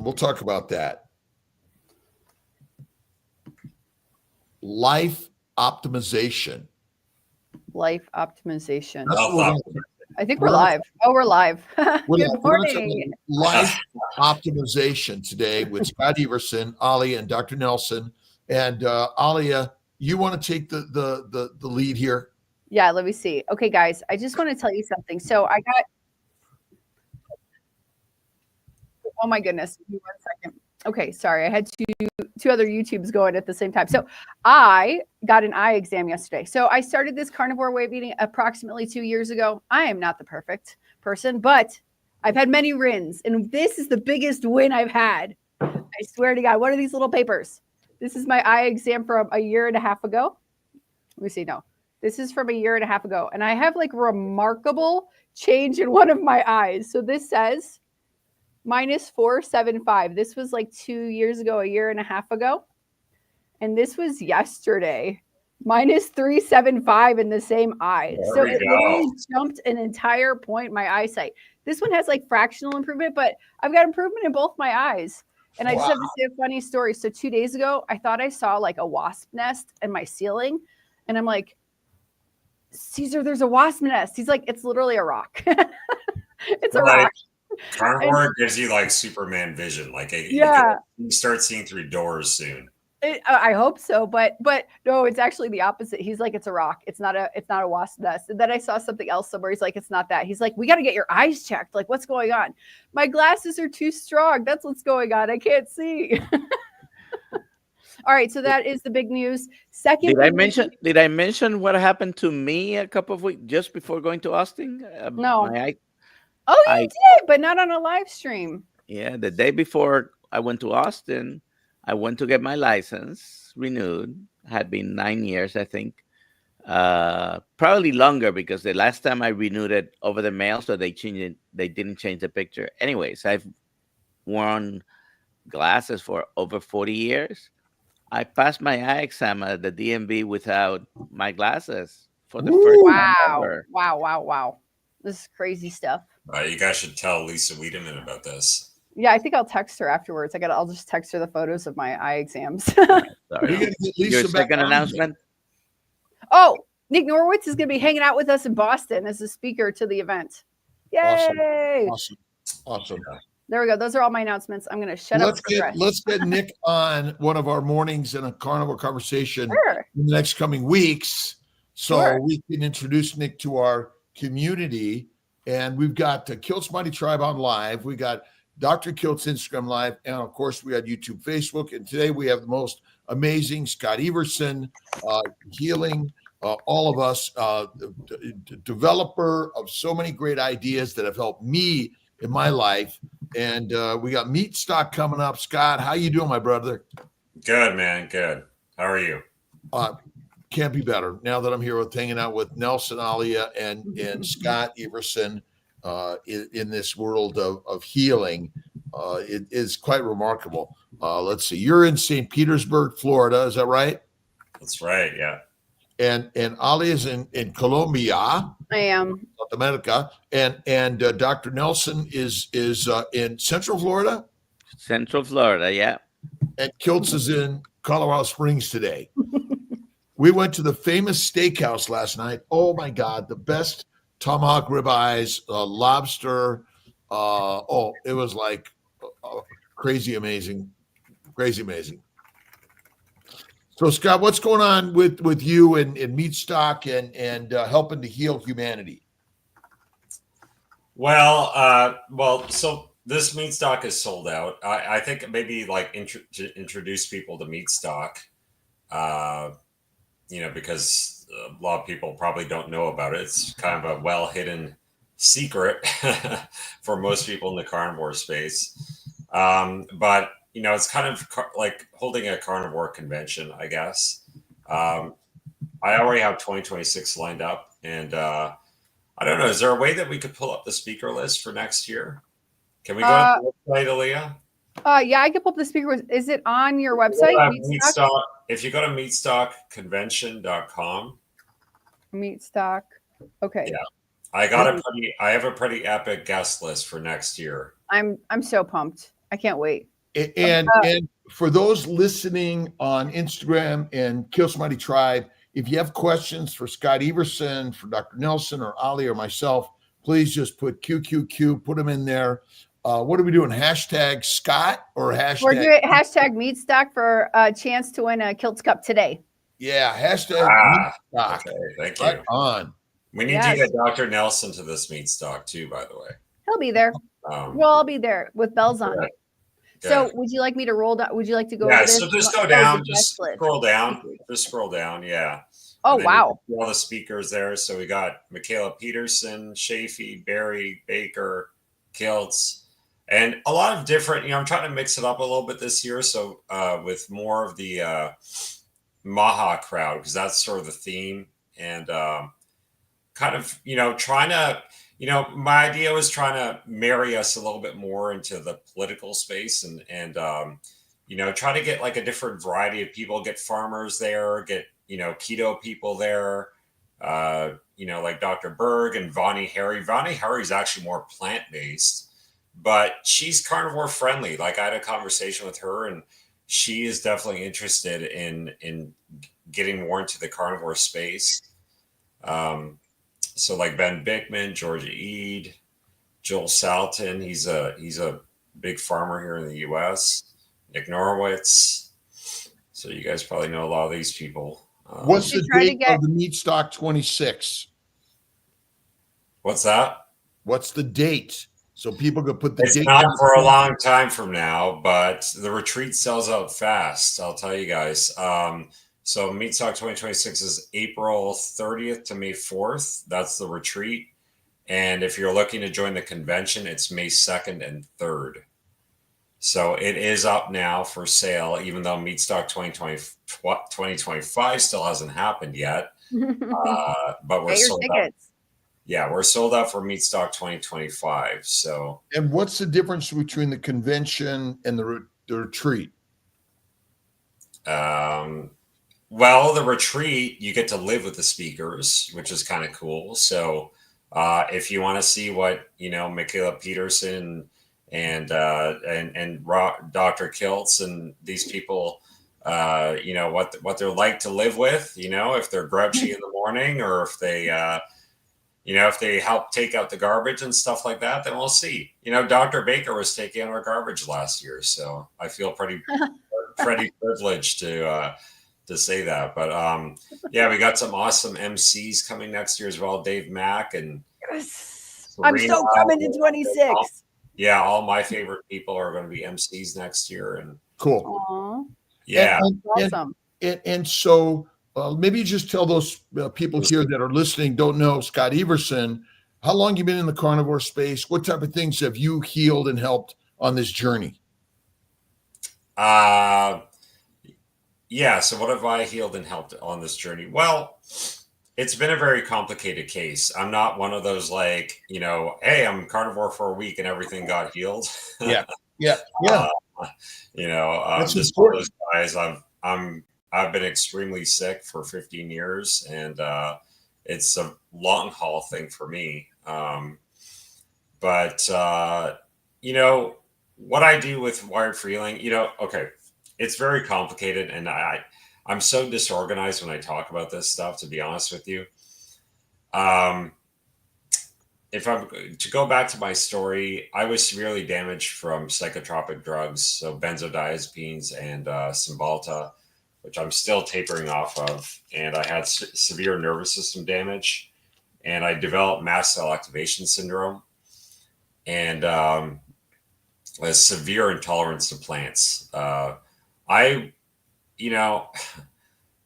Everson. We'll talk about that. Life optimization. Life optimization. I think we're live. Oh, we're live. Good morning. Life optimization today with Scott Everson, Alia, and Dr. Nelson. And Alia, you want to take the lead here? Yeah, let me see. Okay, guys, I just want to tell you something. So I got, oh my goodness, give me 1 second. Okay, sorry, I had two other YouTubes going at the same time. So I got an eye exam yesterday. So I started this carnivore way of eating approximately 2 years ago. I am not the perfect person, but I've had many wins, and this is the biggest win I've had. I swear to God. What are these little papers? This is my eye exam from a year and a half ago. Let me see. No, this is from a year and a half ago, and I have like remarkable change in one of my eyes. So this says -475. This was like 2 years ago, a year and a half ago. And this was yesterday, -375 in the same eye. So it really jumped an entire point in my eyesight. This one has like fractional improvement, but I've got improvement in both my eyes. And I just have to say a funny story. So 2 days ago, I thought I saw like a wasp nest in my ceiling. And I'm like, Caesar, there's a wasp nest. He's like, it's literally a rock. It's a rock. Carnivore gives you like Superman vision. Like you start seeing through doors soon. I hope so, but no, it's actually the opposite. He's like, it's a rock. It's not a wasp nest. And then I saw something else somewhere. He's like, it's not that. He's like, we got to get your eyes checked. Like, what's going on? My glasses are too strong. That's what's going on. I can't see. All right, so that is the big news. Second, did I mention what happened to me a couple of weeks just before going to Austin? No. You did, but not on a live stream. Yeah, the day before I went to Austin, I went to get my license renewed. Had been 9 years, I think. Probably longer because the last time I renewed it over the mail, so they changed it. They didn't change the picture. Anyways, I've worn glasses for over 40 years. I passed my eye exam at the DMV without my glasses for the first time ever. Wow. This is crazy stuff. You guys should tell Lisa Wiedemann about this. Yeah, I think I'll text her afterwards. I'll just text her the photos of my eye exams. Sorry. Your second announcement? Oh, Nick Norwitz is going to be hanging out with us in Boston as a speaker to the event. Yay! Awesome. There we go. Those are all my announcements. I'm going to shut up. Let's get Nick on one of our mornings in a carnivore conversation in the next coming weeks, so we can introduce Nick to our community. And we've got Kiltz Mighty Tribe on live. We got Dr. Kiltz Instagram live. And of course, we got YouTube, Facebook. And today we have the most amazing Scott Everson, healing, all of us, developer of so many great ideas that have helped me in my life. And we got Meat Stock coming up. Scott, how you doing, my brother? Good, man. Good. How are you? Can't be better now that I'm here hanging out with Nelson, Alia, and Scott Everson in this world of healing. It is quite remarkable. Let's see. You're in St. Petersburg, Florida. Is that right? That's right. Yeah. And Alia is in Colombia. I am. South America. And Dr. Nelson is in Central Florida. Central Florida, yeah. And Kiltz is in Colorado Springs today. We went to the famous steakhouse last night. Oh my God, the best tomahawk ribeyes, lobster. It was like crazy amazing. So Scott, what's going on with you and Meat Stock and helping to heal humanity? Well, so this Meat Stock is sold out. I think maybe like introduce people to Meat Stock. Because a lot of people probably don't know about it. It's kind of a well-hidden secret for most people in the carnivore space. But, it's kind of like holding a carnivore convention, I guess. I already have 2026 lined up. And I don't know, is there a way that we could pull up the speaker list for next year? Can we go to the website, Aaliyah? Yeah, I can pull up the speaker. Is it on your website? Meat Stock. If you go to meatstockconvention.com. Meat Stock. Okay. Yeah. I have a pretty epic guest list for next year. I'm so pumped. I can't wait. And for those listening on Instagram and Kiltz Mighty Tribe, if you have questions for Scott Everson, for Dr. Nelson or Ali or myself, please just put QQQ, put them in there. What are we doing? Hashtag Scott or hashtag? We're doing hashtag meat stock for a chance to win a Kiltz Cup today. Yeah, hashtag meat stock. Okay, thank you. Right on. We need to get Dr. Nelson to this meat stock too, by the way. He'll be there. We'll all be there with bells on. Good. So would you like me to roll down? Would you like to go over this? So just go down, just scroll down. Just scroll down, yeah. Oh, wow. All the speakers there. So we got Michaela Peterson, Chafee, Barry, Baker, Kiltz, and a lot of different, I'm trying to mix it up a little bit this year. So with more of the Maha crowd, because that's sort of the theme, and kind of, trying to, my idea was trying to marry us a little bit more into the political space and try to get like a different variety of people, get farmers there, get, keto people there, like Dr. Berg and Vonnie Harry. Vonnie Harry is actually more plant-based, but she's carnivore friendly. Like I had a conversation with her and she is definitely interested in getting more into the carnivore space. So like Ben Bickman, Georgia Eade, Joel Salton, he's a big farmer here in the US, Nick Norwitz. So you guys probably know a lot of these people. What's the date of the meat stock 26? What's that? What's the date? So people could put the date. It's not for a long time from now, but the retreat sells out fast. I'll tell you guys. So Meat Stock 2026 is April 30th to May 4th. That's the retreat. And if you're looking to join the convention, it's May 2nd and 3rd. So it is up now for sale, even though Meat Stock 2025 still hasn't happened yet. But we're sold out. Yeah, we're sold out for Meat Stock 2025. So, and what's the difference between the convention and the retreat? Well, the retreat, you get to live with the speakers, which is kind of cool. So if you want to see what, Michaela Peterson and Dr. Kiltz and these people, what they're like to live with, if they're grouchy in the morning or if they, if they help take out the garbage and stuff like that, then we'll see. Dr. Baker was taking out our garbage last year. So I feel pretty privileged to say that. But yeah, we got some awesome MCs coming next year as well. Dave Mack and I'm so coming to 26. Yeah, all my favorite people are going to be MCs next year. And cool. Aww. Yeah. Awesome. And so maybe you just tell those people here that are listening, don't know Scott Everson, how long you been in the carnivore space? What type of things have you healed and helped on this journey? Yeah. So what have I healed and helped on this journey? Well, it's been a very complicated case. I'm not one of those hey, I'm carnivore for a week and everything got healed. Yeah. I'm just one of those guys. I've been extremely sick for 15 years and it's a long haul thing for me. But what I do with Wired4healiing, okay, it's very complicated and I'm so disorganized when I talk about this stuff, to be honest with you. If I'm to go back to my story, I was severely damaged from psychotropic drugs, so benzodiazepines and Cymbalta, which I'm still tapering off of. And I had severe nervous system damage and I developed mast cell activation syndrome and a severe intolerance to plants.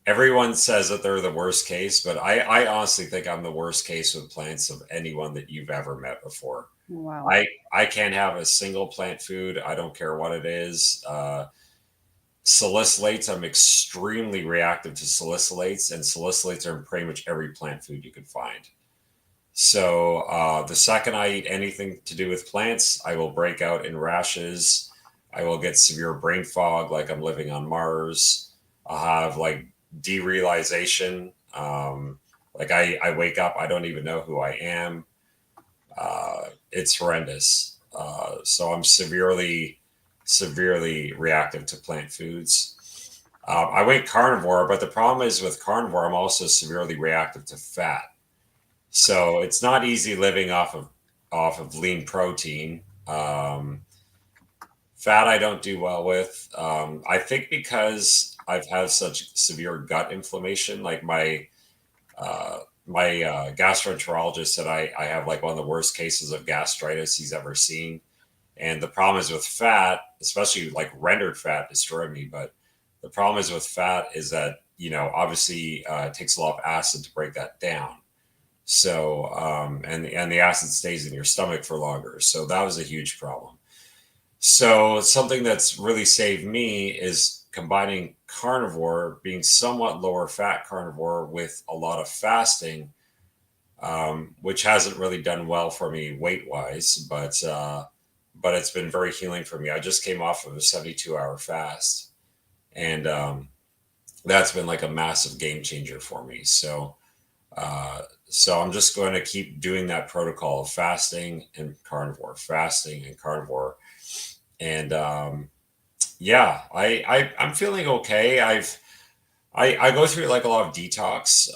Everyone says that they're the worst case, but I honestly think I'm the worst case with plants of anyone that you've ever met before. Wow. I can't have a single plant food. I don't care what it is. Salicylates, I'm extremely reactive to salicylates, and salicylates are in pretty much every plant food you could find. So the second I eat anything to do with plants, I will break out in rashes. I will get severe brain fog, like I'm living on Mars. I'll have derealization. I wake up, I don't even know who I am. It's horrendous. So I'm severely severely reactive to plant foods. I went carnivore, but the problem is with carnivore, I'm also severely reactive to fat. So it's not easy living off of lean protein. Fat I don't do well with. I think because I've had such severe gut inflammation, like my gastroenterologist said I have like one of the worst cases of gastritis he's ever seen. And the problem is with fat, especially like rendered fat, destroyed me. But the problem is with fat is that, obviously it takes a lot of acid to break that down. So, and the acid stays in your stomach for longer. So that was a huge problem. So something that's really saved me is combining carnivore, being somewhat lower fat carnivore with a lot of fasting, which hasn't really done well for me weight wise, but it's been very healing for me. I just came off of a 72-hour fast, and that's been like a massive game changer for me. So I'm just going to keep doing that protocol of fasting and carnivore, and yeah, I'm feeling okay. I go through like a lot of detox,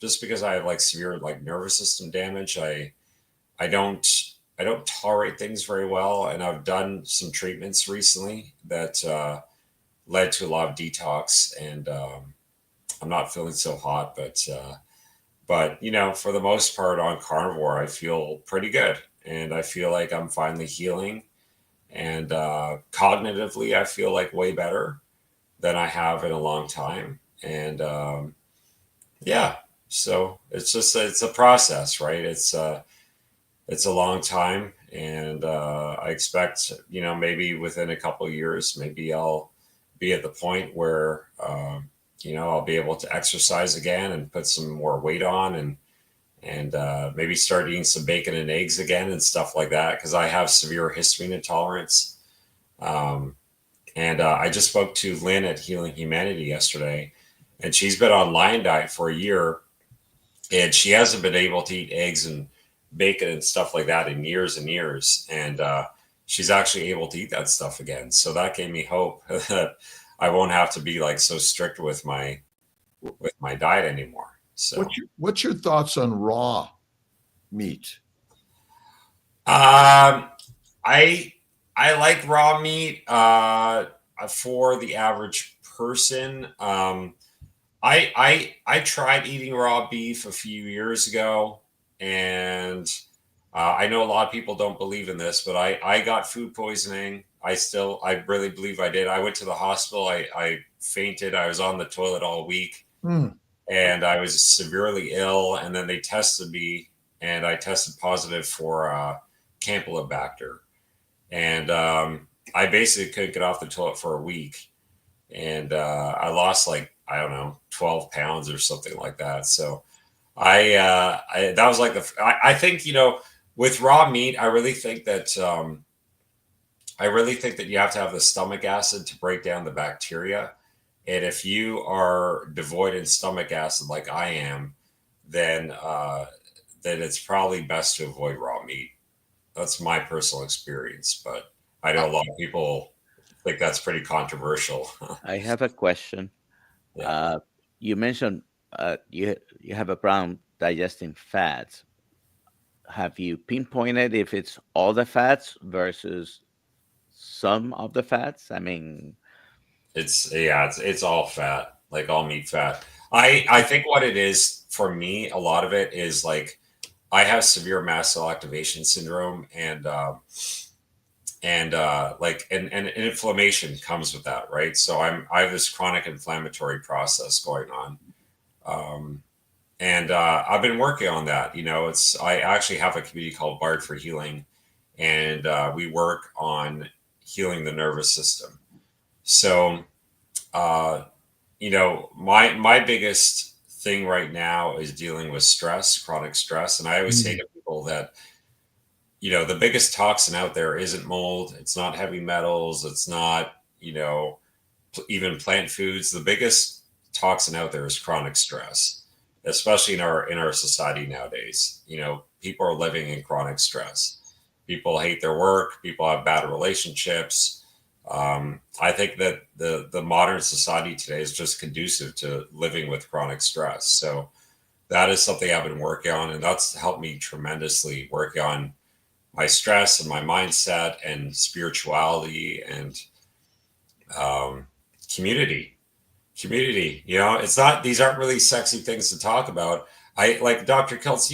just because I have like severe like nervous system damage. I don't tolerate things very well, and I've done some treatments recently that led to a lot of detox, and I'm not feeling so hot, but for the most part on carnivore, I feel pretty good, and I feel like I'm finally healing, and cognitively, I feel like way better than I have in a long time, and yeah, so it's a process, right? It's a long time, and I expect, maybe within a couple of years, maybe I'll be at the point where I'll be able to exercise again and put some more weight on, and maybe start eating some bacon and eggs again and stuff like that, because I have severe histamine intolerance. And I just spoke to Lynn at Healing Humanity yesterday, and she's been on Lion Diet for a year, and she hasn't been able to eat eggs and bacon and stuff like that in years and years. And she's actually able to eat that stuff again. So that gave me hope that I won't have to be like so strict with my diet anymore. So what's your thoughts on raw meat? I like raw meat for the average person. I tried eating raw beef a few years ago, and I know a lot of people don't believe in this, but I got food poisoning. I really believe I did. I went to the hospital. I fainted. I was on the toilet all week, and I was severely ill. And then they tested me, and I tested positive for Campylobacter. And I basically couldn't get off the toilet for a week. And I lost like, I don't know, 12 pounds or something like that. So that was like I think, with raw meat, I really think that you have to have the stomach acid to break down the bacteria. And if you are devoid in stomach acid like I am, then it's probably best to avoid raw meat. That's my personal experience, but I know a lot of people think that's pretty controversial. I have a question. Yeah. You mentioned you have a problem digesting fats. Have you pinpointed if it's all the fats versus some of the fats? I mean, it's all fat, like all meat fat. I think what it is for me, a lot of it is like I have severe mast cell activation syndrome, and inflammation comes with that, right? So I have this chronic inflammatory process going on, and I've been working on that. I actually have a community called Wired4healiing, and we work on healing the nervous system. So, my biggest thing right now is dealing with stress, chronic stress, and I always say to people that the biggest toxin out there isn't mold. It's not heavy metals. It's not, even plant foods. The biggest toxin out there is chronic stress, especially in our society nowadays. People are living in chronic stress. People hate their work. People have bad relationships. I think that the modern society today is just conducive to living with chronic stress. So that is something I've been working on, and that's helped me tremendously work on my stress and my mindset and spirituality and um, community. Community, it's not; these aren't really sexy things to talk about. I like Dr. Kiltz.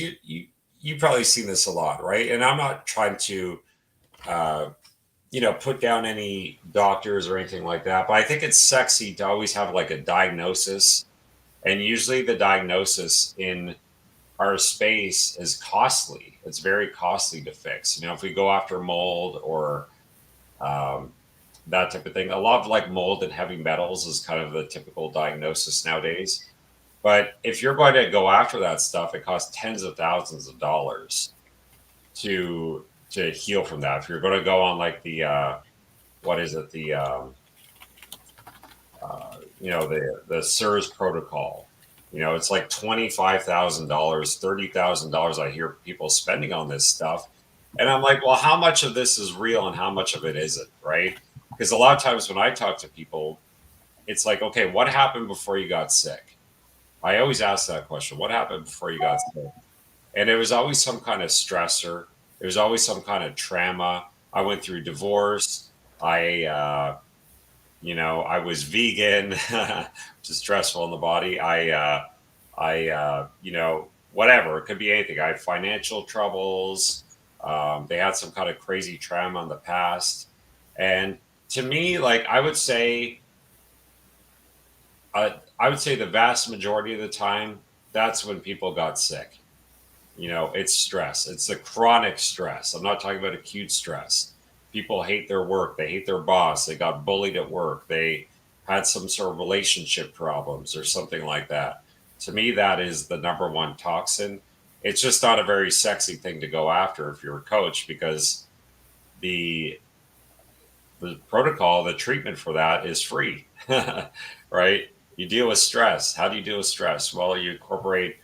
You probably seen this a lot, right? And I'm not trying to uh, put down any doctors or anything like that. But I think it's sexy to always have like a diagnosis. And usually the diagnosis in our space is costly. It's very costly to fix. If we go after mold or um, that type of thing, a lot of like mold and heavy metals is kind of the typical diagnosis nowadays. But if you're going to go after that stuff, it costs tens of thousands of dollars to heal from that. If you're going to go on like the what is it, the SIRS protocol, it's like $25,000, $30,000 I hear people spending on this stuff. And I'm like, well, how much of this is real and how much of it isn't, right? Because a lot of times when I talk to people, it's like, okay, what happened before you got sick? I always ask that question. What happened before you got sick? And it was always some kind of stressor. There was always some kind of trauma. I went through divorce. I was vegan, which is stressful in the body. Whatever. It could be anything. I had financial troubles. They had some kind of crazy trauma in the past. And to me, like, I would say the vast majority of the time, that's when people got sick. It's stress. It's the chronic stress. I'm not talking about acute stress. People hate their work. They hate their boss. They got bullied at work. They had some sort of relationship problems or something like that. To me, that is the number one toxin. It's just not a very sexy thing to go after if you're a coach, because the protocol, the treatment for that is free, right? You deal with stress. How do you deal with stress? Well, you incorporate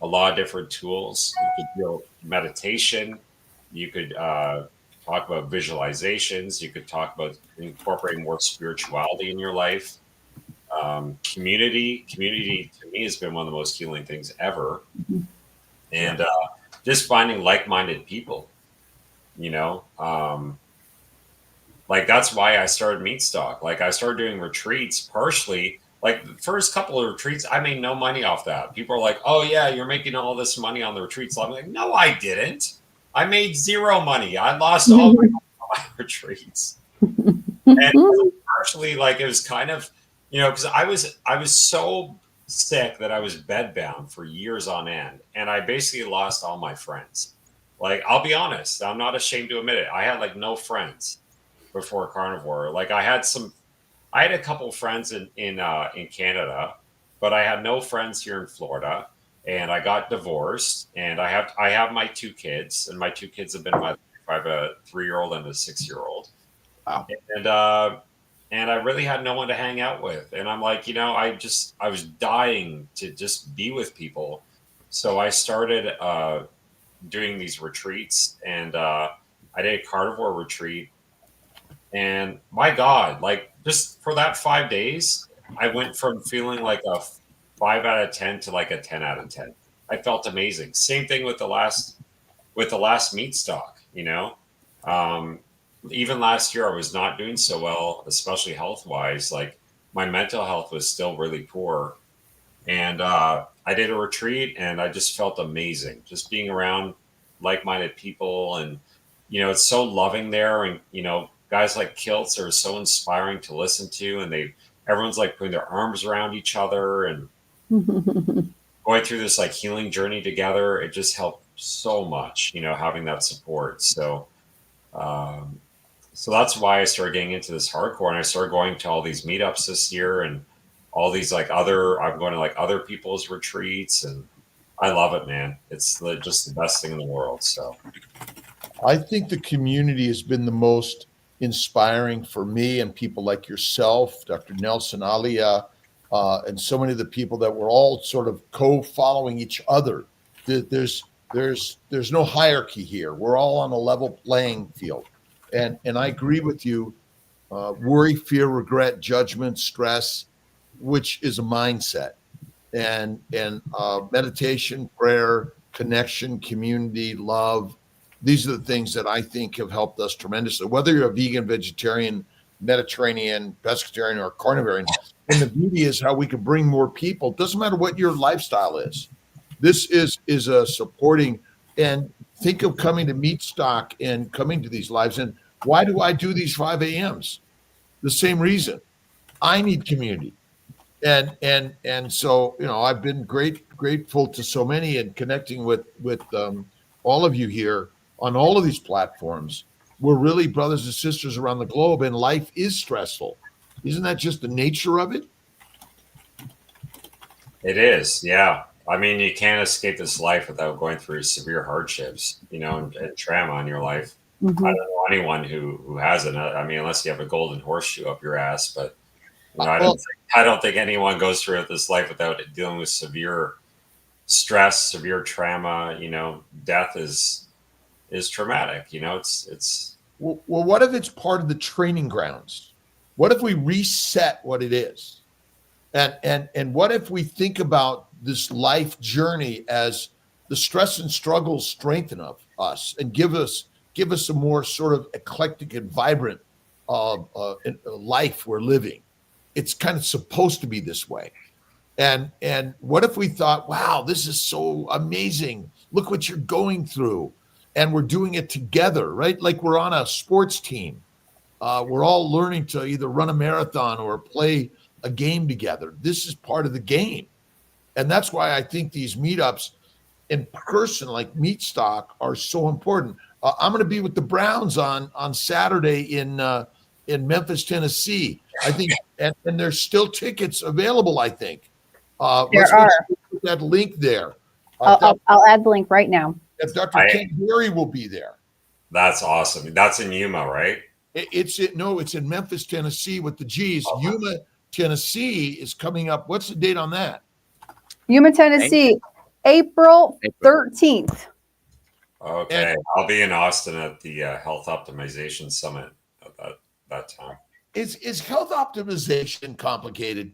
a lot of different tools. You could do meditation. You could talk about visualizations. You could talk about incorporating more spirituality in your life. Community to me has been one of the most healing things ever. And just finding like-minded people, like that's why I started Meat Stock. Like I started doing retreats partially. Like the first couple of retreats, I made no money off that. People are like, oh yeah, you're making all this money on the retreats. I'm like, no, I didn't. I made zero money. I lost all my retreats. And partially, like, it was kind of, because I was so sick that I was bedbound for years on end. And I basically lost all my friends. Like, I'll be honest, I'm not ashamed to admit it. I had like no friends before carnivore. Like I had a couple friends in Canada, but I had no friends here in Florida. And I got divorced, and I have my two kids, and my two kids have been my life. I have a 3-year-old and a 6-year-old. Wow. And I really had no one to hang out with. And I'm like, I was dying to just be with people. So I started doing these retreats, and I did a carnivore retreat. And my God, like just for that 5 days, I went from feeling like a 5 out of 10 to like a 10 out of 10. I felt amazing. Same thing with the last Meat Stock, even last year, I was not doing so well, especially health-wise. Like my mental health was still really poor. And I did a retreat, and I just felt amazing just being around like-minded people. And, it's so loving there. And, guys like Kiltz are so inspiring to listen to. And everyone's like putting their arms around each other and going through this like healing journey together. It just helped so much, having that support. So that's why I started getting into this hardcore, and I started going to all these meetups this year, and all these I'm going to like other people's retreats, and I love it, man. It's just the best thing in the world. So I think the community has been the most inspiring for me, and people like yourself, Dr. Nelson Alia, and so many of the people that were all sort of co-following each other. There's no hierarchy here. We're all on a level playing field. And I agree with you. worry, fear, regret, judgment, stress, which is a mindset, and meditation, prayer, connection, community, love. These are the things that I think have helped us tremendously. Whether you're a vegan, vegetarian, Mediterranean, pescatarian, or carnivore, and the beauty is how we can bring more people. It doesn't matter what your lifestyle is. This is a supporting, and think of coming to Meat Stock and coming to these lives. And why do I do these 5 a.m.s? The same reason. I need community. And so, I've been grateful to so many, and connecting with all of you here on all of these platforms. We're really brothers and sisters around the globe, and life is stressful. Isn't that just the nature of it? It is, yeah. I mean, you can't escape this life without going through severe hardships, and trauma in your life. Mm-hmm. I don't know anyone who hasn't. I mean, unless you have a golden horseshoe up your ass, but I don't think anyone goes through this life without dealing with severe stress, severe trauma. Death is traumatic. It's. Well, what if it's part of the training grounds? What if we reset what it is? And what if we think about this life journey as the stress and struggles strengthen of us and give us a more sort of eclectic and vibrant life we're living. It's kind of supposed to be this way. And what if we thought, wow, this is so amazing. Look what you're going through. And we're doing it together, right? Like we're on a sports team. We're all learning to either run a marathon or play a game together. This is part of the game. And that's why I think these meetups in person, like Meat Stock, are so important. I'm going to be with the Browns on Saturday in Memphis, Tennessee. I think, and there's still tickets available, I think. There are. Put that link there. I'll add the link right now. Dr. Ken Gary will be there. That's awesome. That's in Yuma, right? It's in Memphis, Tennessee with the G's. Oh. Yuma, Tennessee is coming up. What's the date on that? Yuma, Tennessee, April 13th. Okay. And I'll be in Austin at the Health Optimization Summit at that time. Is health optimization complicated?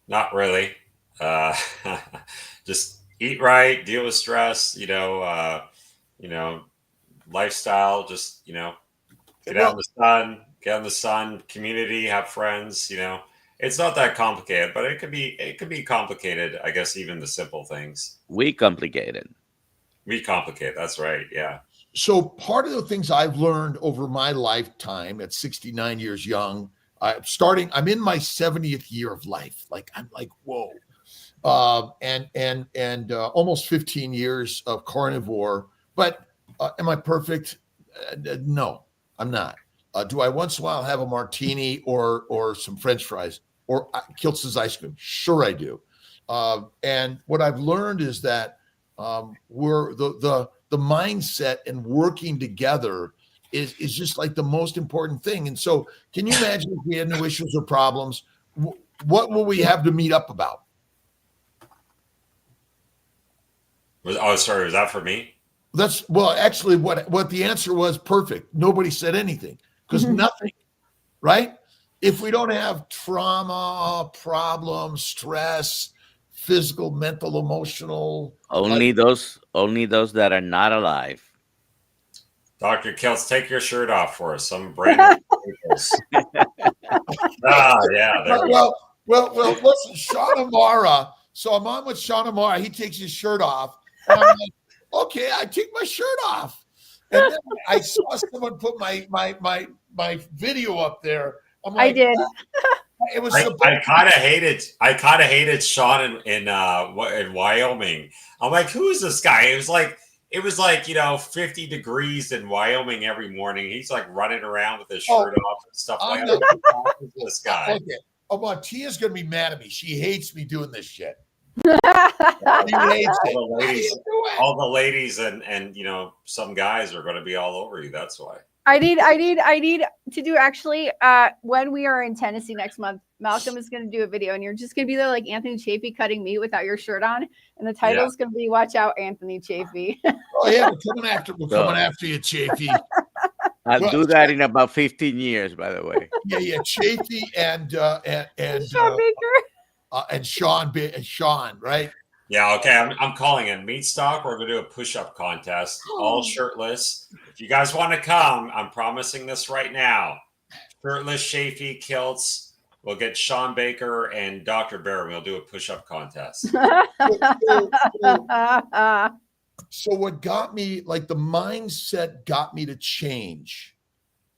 Not really. Just eat right, deal with stress, lifestyle, just, get out in the sun, community, have friends, It's not that complicated, but it could be complicated, I guess, even the simple things. We complicate it. That's right. Yeah. So part of the things I've learned over my lifetime at 69 years young, I'm in my 70th year of life. I'm like, whoa. And almost 15 years of carnivore, but am I perfect? No, I'm not. Do I once in a while have a martini or some French fries or Kiltz's ice cream? Sure I do. And what I've learned is that we're the mindset and working together is just like the most important thing. And so can you imagine if we had no issues or problems, what will we have to meet up about? Oh, sorry. Was that for me? Actually what the answer was perfect. Nobody said anything because nothing, right? If we don't have trauma, problems, stress, physical, mental, emotional. Only those that are not alive. Dr. Kiltz, take your shirt off for us. Some brand new yeah. Well, listen, Sean Amara. So I'm on with Sean Amara. He takes his shirt off. And I'm like, okay, I take my shirt off. And then I saw someone put my video up there. I'm like, I did. It was. I kind of hated Sean in Wyoming. I'm like, who is this guy? It was like 50 degrees in Wyoming every morning. He's like running around with his shirt off and stuff like that. Who's this guy? Okay. Oh, Tia's gonna be mad at me. She hates me doing this shit. All the ladies and some guys are going to be all over you. That's why. I need to do actually when we are in Tennessee next month, Malcolm is going to do a video and you're just going to be there like Anthony Chafee cutting meat without your shirt on. And the title is going to be Watch Out, Anthony Chafee. Oh yeah, we're coming after you, Chafee. I'll do that in about 15 years, by the way. Yeah. Chafee and Sean Baker. And Sean, right? Yeah, okay. I'm calling it meat stock. We're gonna do a push-up contest, all shirtless. If you guys want to come, I'm promising this right now. Shirtless, Chafee, Kiltz. We'll get Sean Baker and Dr. Bear. We'll do a push-up contest. So what got me, like the mindset got me to change.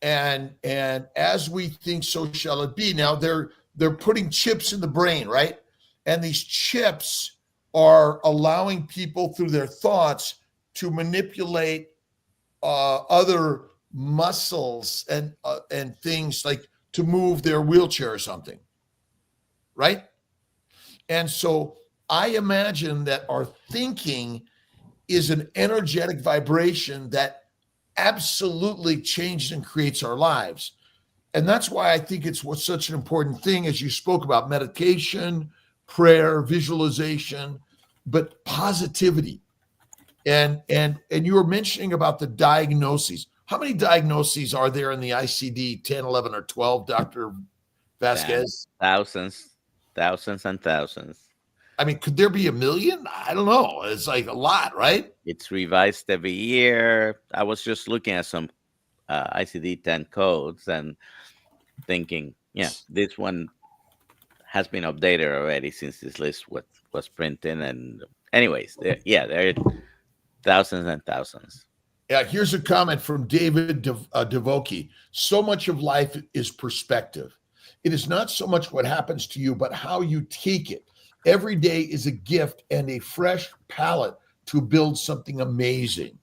And as we think, so shall it be. Now they're putting chips in the brain, right? And these chips are allowing people through their thoughts to manipulate other muscles and things, like to move their wheelchair or something, right? And so I imagine that our thinking is an energetic vibration that absolutely changes and creates our lives. And that's why I think it's what's such an important thing, as you spoke about meditation, prayer, visualization, but positivity. And you were mentioning about the diagnoses. How many diagnoses are there in the ICD 10, 11, or 12, Dr. Vasquez? Thousands and thousands. I mean, could there be a million? I don't know. It's like a lot, right? It's revised every year. I was just looking at some ICD-10 codes and thinking, yeah, this one has been updated already since this list was printed. And anyways, there are thousands and thousands. Yeah, here's a comment from David Devoki. So much of life is perspective. It is not so much what happens to you, but how you take it. Every day is a gift and a fresh palette to build something amazing.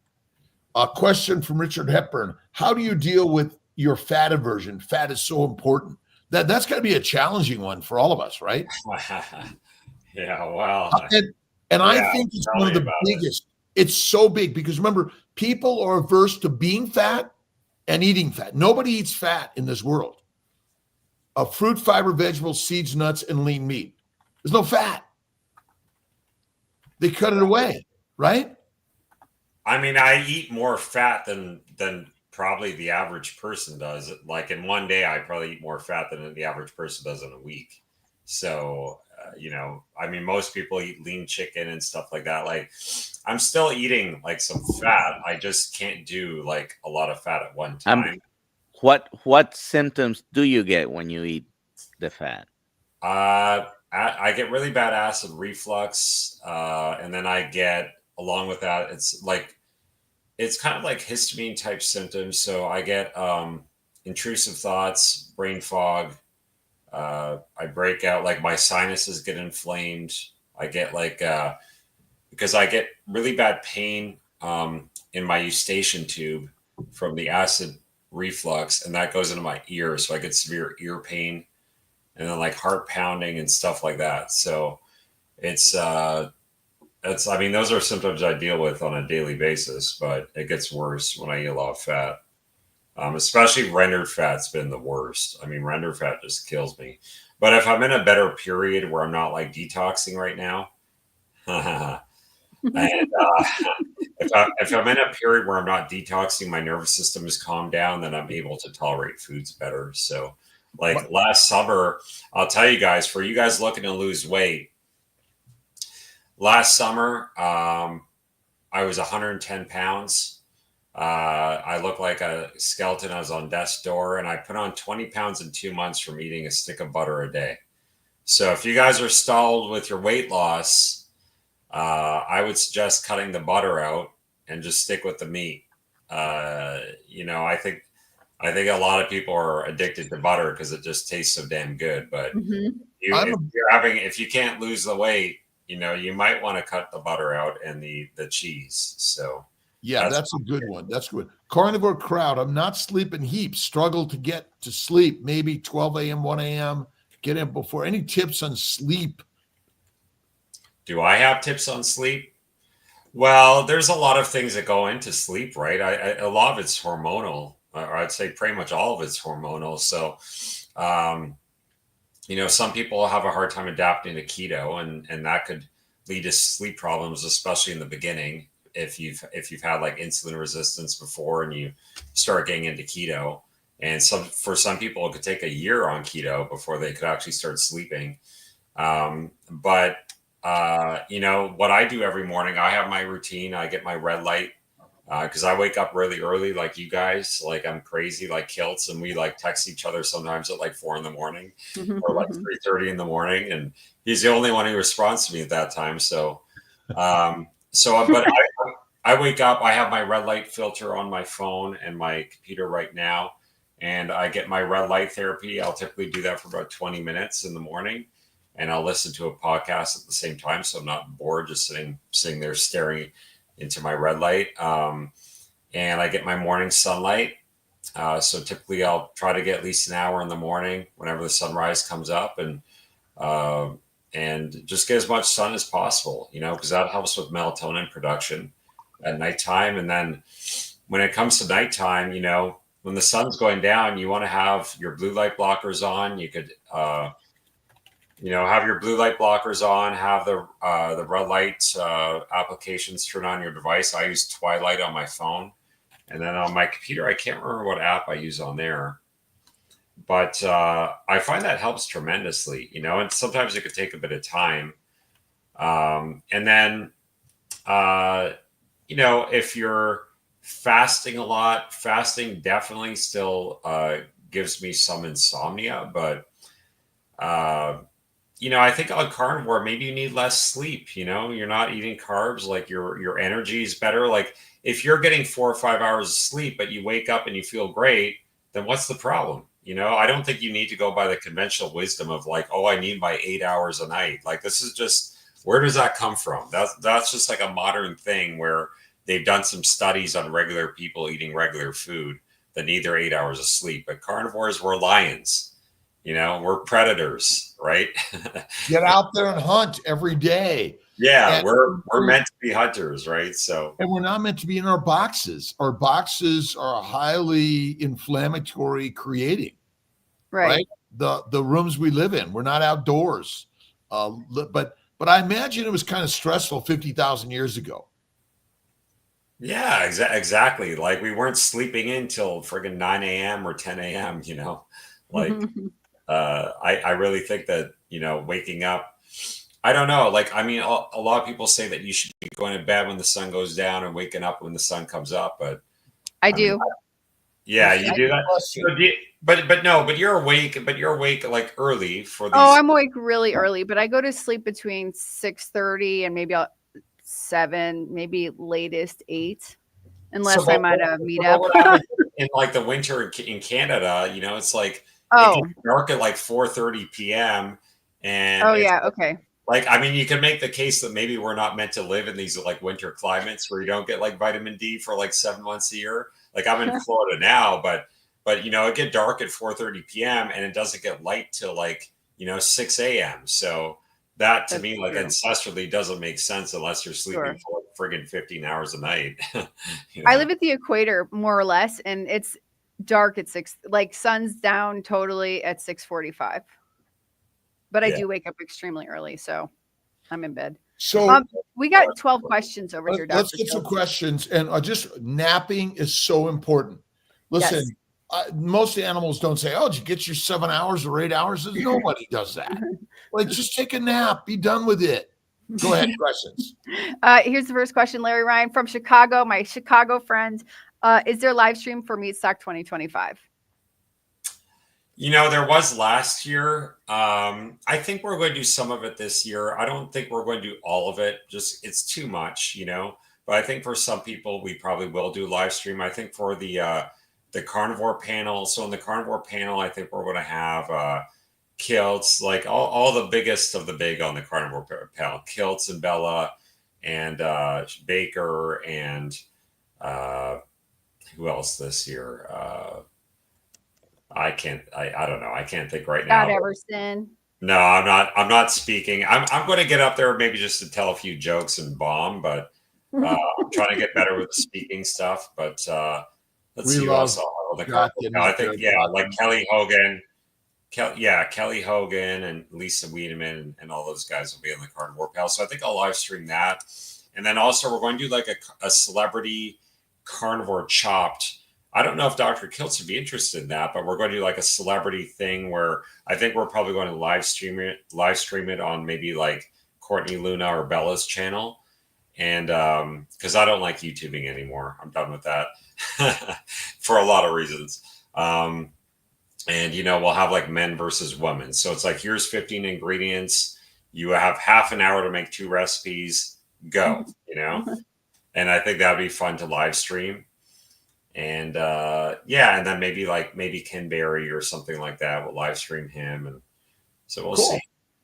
A question from Richard Hepburn. How do you deal with your fat aversion? Fat is so important. That's got to be a challenging one for all of us, right? Yeah, well. And I think it's one of the biggest. It's so big because remember, people are averse to being fat and eating fat. Nobody eats fat in this world. Fruit, fiber, vegetables, seeds, nuts, and lean meat. There's no fat. They cut it away, right? I mean, I eat more fat than probably the average person does. Like in one day, I probably eat more fat than the average person does in a week. So, I mean, most people eat lean chicken and stuff like that. Like, I'm still eating like some fat. I just can't do like a lot of fat at one time. What symptoms do you get when you eat the fat? I get really bad acid reflux, and then I get, along with that, it's kind of like histamine type symptoms. So I get intrusive thoughts, brain fog. I break out, like my sinuses get inflamed. I get because I get really bad pain in my eustachian tube from the acid reflux, and that goes into my ear. So I get severe ear pain. And then like heart pounding and stuff like that. So it's I mean, those are symptoms I deal with on a daily basis, but it gets worse when I eat a lot of fat. Especially rendered fat's been the worst. I mean, rendered fat just kills me. But if I'm in a better period where I'm not like detoxing right now, and if I'm in a period where I'm not detoxing, my nervous system is calmed down, then I'm able to tolerate foods better. So like last summer, I'll tell you guys, for you guys looking to lose weight, last summer, I was 110 pounds. I looked like a skeleton. I was on death's door, and I put on 20 pounds in 2 months from eating a stick of butter a day. So if you guys are stalled with your weight loss, I would suggest cutting the butter out and just stick with the meat. I think a lot of people are addicted to butter because it just tastes so damn good. But if you can't lose the weight, you might want to cut the butter out and the cheese. So yeah, that's a good one. That's good. Carnivore crowd. I'm not sleeping heaps. Struggle to get to sleep. Maybe 12 a.m., 1 a.m. Get in before. Any tips on sleep? Do I have tips on sleep? Well, there's a lot of things that go into sleep, right? A lot of it's hormonal. Or I'd say pretty much all of it's hormonal. So, some people have a hard time adapting to keto, and that could lead to sleep problems, especially in the beginning. if you've had like insulin resistance before and you start getting into keto. And for some people, it could take a year on keto before they could actually start sleeping. But what I do every morning, I have my routine. I get my red light because I wake up really early, like you guys. Like I'm crazy, like Kiltz, and we like text each other sometimes at like 4 a.m. or like 3:30 in the morning, and he's the only one who responds to me at that time. So, but I wake up. I have my red light filter on my phone and my computer right now. And I get my red light therapy. I'll typically do that for about 20 minutes in the morning. And I'll listen to a podcast at the same time. So I'm not bored, just sitting there staring into my red light. And I get my morning sunlight. So typically I'll try to get at least an hour in the morning whenever the sunrise comes up and just get as much sun as possible, because that helps with melatonin production at nighttime. And then when it comes to nighttime, when the sun's going down, you want to have your blue light blockers on. You could, have your blue light blockers on, have the red light applications turn on your device. I use Twilight on my phone. And then on my computer, I can't remember what app I use on there. But I find that helps tremendously, and sometimes it could take a bit of time. And then, if you're fasting a lot, fasting definitely still gives me some insomnia, but I think on carnivore maybe you need less sleep. You're not eating carbs, like your energy is better. Like if you're getting 4 or 5 hours of sleep but you wake up and you feel great, then what's the problem? I don't think you need to go by the conventional wisdom of like, oh, I need my 8 hours a night. Like this is just, where does that come from? That's just like a modern thing where they've done some studies on regular people eating regular food that need their 8 hours of sleep. But carnivores, we're lions, we're predators, right? Get out there and hunt every day. Yeah, we're meant to be hunters, right? So, and we're not meant to be in our boxes. Our boxes are highly inflammatory creating, right? The rooms we live in, we're not outdoors. But I imagine it was kind of stressful 50,000 years ago. Yeah, exactly. Like we weren't sleeping in till friggin' 9 a.m. or 10 a.m., like, I really think that, waking up, I don't know. Like, I mean, a lot of people say that you should be going to bed when the sun goes down and waking up when the sun comes up. But I do. Yeah, you do that. But you're awake. But you're awake like early for these. Oh, I'm awake really early, but I go to sleep between 6:30 and maybe 7, maybe latest 8, unless I'm at a meetup. In like the winter in Canada, it's like it gets dark at like 4:30 p.m. And okay. Like, I mean, you can make the case that maybe we're not meant to live in these like winter climates where you don't get like vitamin D for like 7 months a year. Like I'm in Florida now, but it get dark at 4:30 p.m. and it doesn't get light till like 6 a.m. So that to me, like ancestrally, doesn't make sense unless you're sleeping for like friggin' 15 hours a night. I live at the equator more or less, and it's dark at 6. Like sun's down totally at 6:45. But I do wake up extremely early, so I'm in bed. So we got 12 questions over here, Dr. Let's get some questions. And just napping is so important. Listen, most animals don't say, oh, did you get your 7 hours or 8 hours? Nobody does that. Like, just take a nap. Be done with it. Go ahead, questions. Here's the first question, Larry Ryan from Chicago, my Chicago friend. Is there live stream for Meat Stock 2025? There was last year. I think we're going to do some of it this year. I don't think we're going to do all of it. Just it's too much, But I think for some people, we probably will do live stream. I think for the carnivore panel. So in the carnivore panel, I think we're going to have Kiltz, like all the biggest of the big on the carnivore panel. Kiltz and Bella and Baker and who else this year? I don't know. I can't think right now. Everson. No, I'm not speaking. I'm going to get up there maybe just to tell a few jokes and bomb, but I'm trying to get better with the speaking stuff. But let's see who else. I think like Kelly Hogan. Kelly Hogan and Lisa Wiedemann and all those guys will be in the carnivore panel. So I think I'll live stream that. And then also we're going to do like a celebrity carnivore chopped. I don't know if Dr. Kiltz would be interested in that, but we're going to do like a celebrity thing where I think we're probably going to live stream it on maybe like Courtney Luna or Bella's channel. And because I don't like YouTubing anymore. I'm done with that for a lot of reasons. And, we'll have like men versus women. So it's like, here's 15 ingredients. You have half an hour to make 2 recipes. Go, And I think that'd be fun to live stream. And and then maybe Ken Berry or something like that. We'll live stream him. And so we'll see.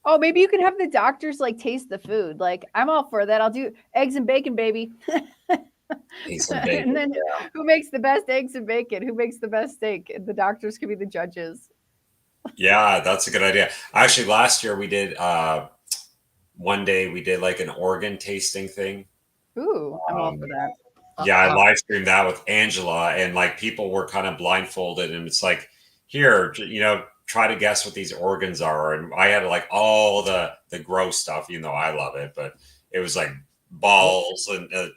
Oh, maybe you can have the doctors like taste the food. Like, I'm all for that. I'll do eggs and bacon, baby. Eggs and bacon, and then who makes the best eggs and bacon? Who makes the best steak? And the doctors can be the judges. Yeah, that's a good idea. Actually, last year we did one day we did like an organ tasting thing. Ooh, I'm all for that. Yeah, I live streamed that with Angela, and like people were kind of blindfolded, and it's like, here, try to guess what these organs are. And I had like all the gross stuff, even though I love it, but it was like balls and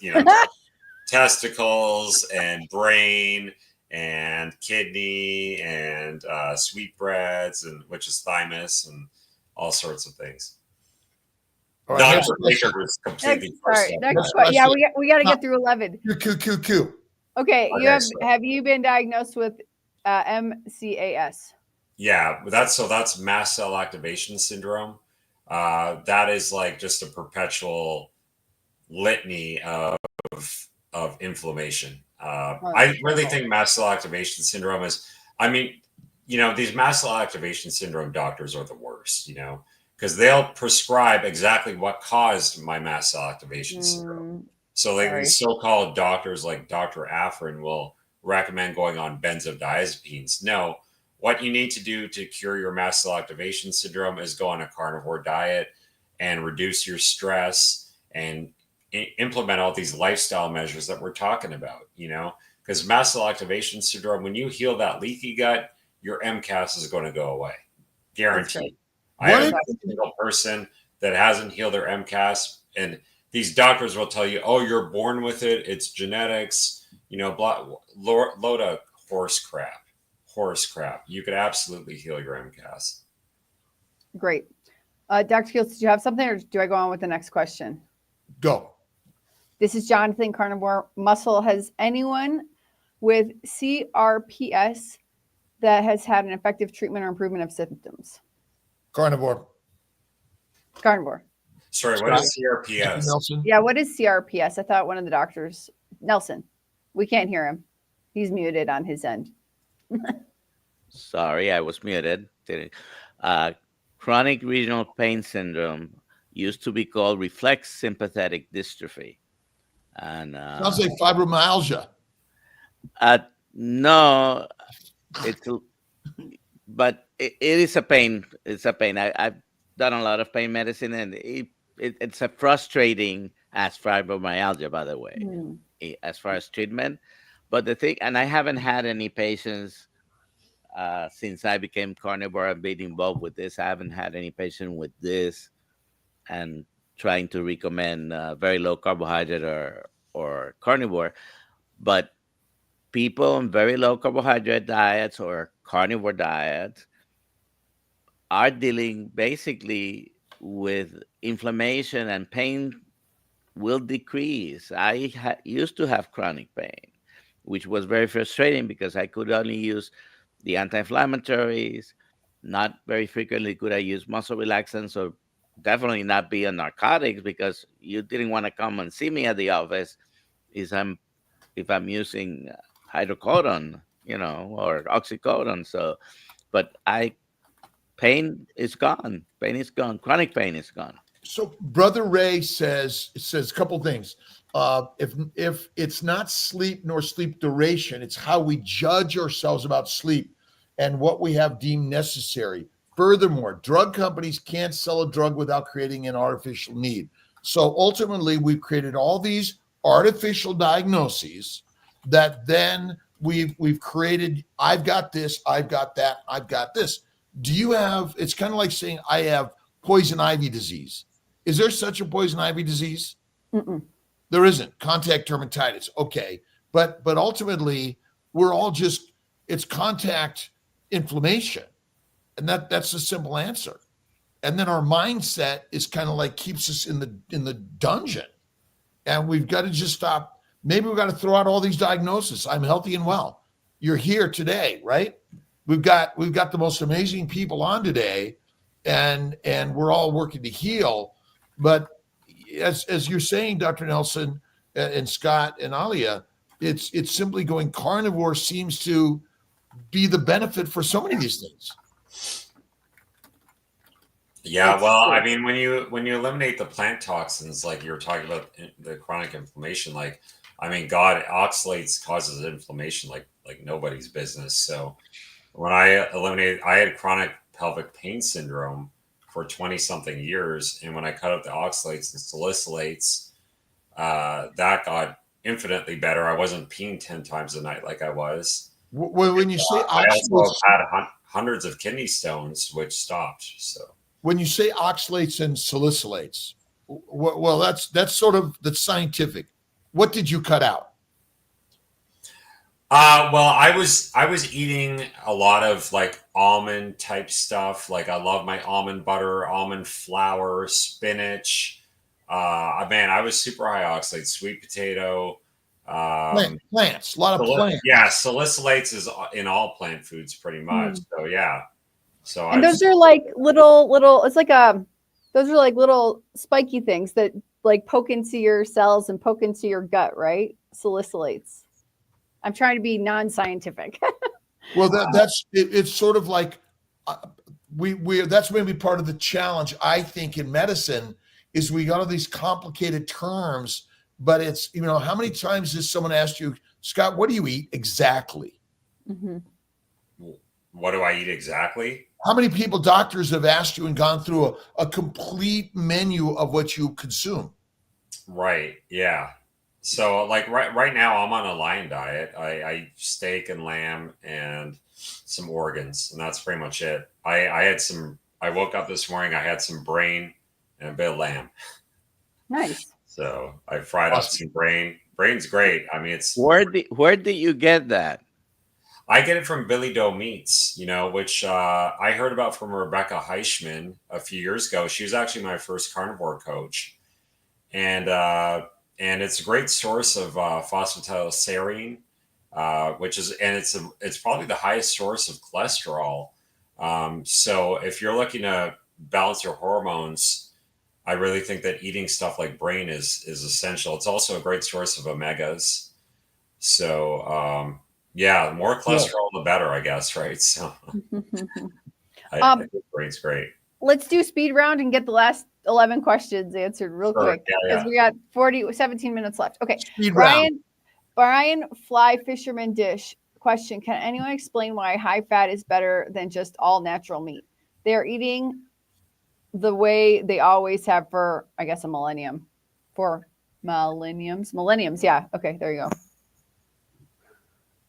testicles and brain and kidney and sweetbreads, and which is thymus, and all sorts of things. All right, Dr. Baker was completely next question. Yeah, we got to get through 11. Q. Okay, have you been diagnosed with MCAS? Yeah, that's mast cell activation syndrome. That is like just a perpetual litany of inflammation. I really think mast cell activation syndrome is, these mast cell activation syndrome doctors are the worst, because they'll prescribe exactly what caused my mast cell activation syndrome. So like these so-called doctors like Dr. Afrin will recommend going on benzodiazepines. No, what you need to do to cure your mast cell activation syndrome is go on a carnivore diet and reduce your stress and implement all these lifestyle measures that we're talking about, because mast cell activation syndrome, when you heal that leaky gut, your MCAS is going to go away. Guaranteed. I haven't had a single person that hasn't healed their MCAS, and these doctors will tell you, oh, you're born with it. It's genetics, load of horse crap. You could absolutely heal your MCAS. Great. Dr. Kiltz, did you have something, or do I go on with the next question? Go. This is Jonathan, Carnivore Muscle. Has anyone with CRPS that has had an effective treatment or improvement of symptoms? Carnivore. Sorry, what is CRPS? Nelson? Yeah, what is CRPS? I thought one of the doctors, Nelson. We can't hear him. He's muted on his end. Sorry, I was muted. Chronic regional pain syndrome used to be called reflex sympathetic dystrophy. And sounds like fibromyalgia. No, but it is a pain. It's a pain. I've done a lot of pain medicine, and it's a frustrating as fibromyalgia, by the way, as far as treatment. But the thing, and I haven't had any patients since I became carnivore. I've been involved with this. I haven't had any patient with this, and trying to recommend very low carbohydrate or carnivore. But people on very low carbohydrate diets or carnivore diets are dealing basically with inflammation, and pain will decrease. I used to have chronic pain, which was very frustrating because I could only use the anti-inflammatories. Not very frequently could I use muscle relaxants, or definitely not be on narcotics, because you didn't want to come and see me at the office if I'm using hydrocodone, or oxycodone. So, but pain is gone. Pain is gone. Chronic pain is gone. So Brother Ray says a couple things. If it's not sleep nor sleep duration, it's how we judge ourselves about sleep and what we have deemed necessary. Furthermore, drug companies can't sell a drug without creating an artificial need. So ultimately, we've created all these artificial diagnoses that then we've created. I've got this, I've got that, I've got this. Do you have? It's kind of like saying I have poison ivy disease. Is there such a poison ivy disease? Mm-mm. There isn't contact dermatitis. Okay. But ultimately we're all just, it's contact inflammation. And that's a simple answer. And then our mindset is kind of like keeps us in the dungeon. And we've got to just stop. Maybe we've got to throw out all these diagnoses. I'm healthy and well. You're here today, right? We've got the most amazing people on today, and we're all working to heal. But as you're saying, Dr. Nelson and Scott and Alia, it's simply going carnivore seems to be the benefit for so many of these things. Yeah, well, I mean, when you eliminate the plant toxins, like you were talking about the chronic inflammation, like, I mean, God, oxalates causes inflammation like nobody's business. So when I eliminated, I had chronic pelvic pain syndrome for 20 something years. And when I cut out the oxalates and salicylates, that got infinitely better. I wasn't peeing 10 times a night like I was. When you say I also had hundreds of kidney stones, which stopped. So when you say oxalates and salicylates, well, that's sort of the scientific. What did you cut out? Well, I was eating a lot of like almond type stuff. Like I love my almond butter, almond flour, spinach. Man, I was super high oxalate, sweet potato. Plants, a lot of plants. Yeah, salicylates is in all plant foods pretty much. So yeah. So and those are like little. It's like those are like little spiky things that like poke into your cells and poke into your gut, right? Salicylates. I'm trying to be non-scientific. Well, it's sort of like we that's maybe part of the challenge, I think, in medicine is we got all these complicated terms, but it's, how many times has someone asked you, Scott, what do you eat exactly? Mm-hmm. What do I eat exactly? How many doctors have asked you and gone through a complete menu of what you consume? Right. Yeah. So like right now I'm on a lion diet. I eat steak and lamb and some organs, and that's pretty much it. I woke up this morning, I had some brain and a bit of lamb. Nice. So I fried up some brain. Brain's great. I mean, it's where did you get that? I get it from Billy Doe Meats, which I heard about from Rebecca Heischman a few years ago. She was actually my first carnivore coach. And it's a great source of phosphatidylserine, it's probably the highest source of cholesterol. So if you're looking to balance your hormones, I really think that eating stuff like brain is essential. It's also a great source of omegas. So yeah, the more cholesterol, the better, I guess, right? So I think brain's great. Let's do speed round and get the last 11 questions answered real quick because we got 17 minutes left. Okay. Brian Fly Fisherman Dish question. Can anyone explain why high fat is better than just all natural meat? They are eating the way they always have for, I guess, a millennium. For millenniums. Yeah. Okay. There you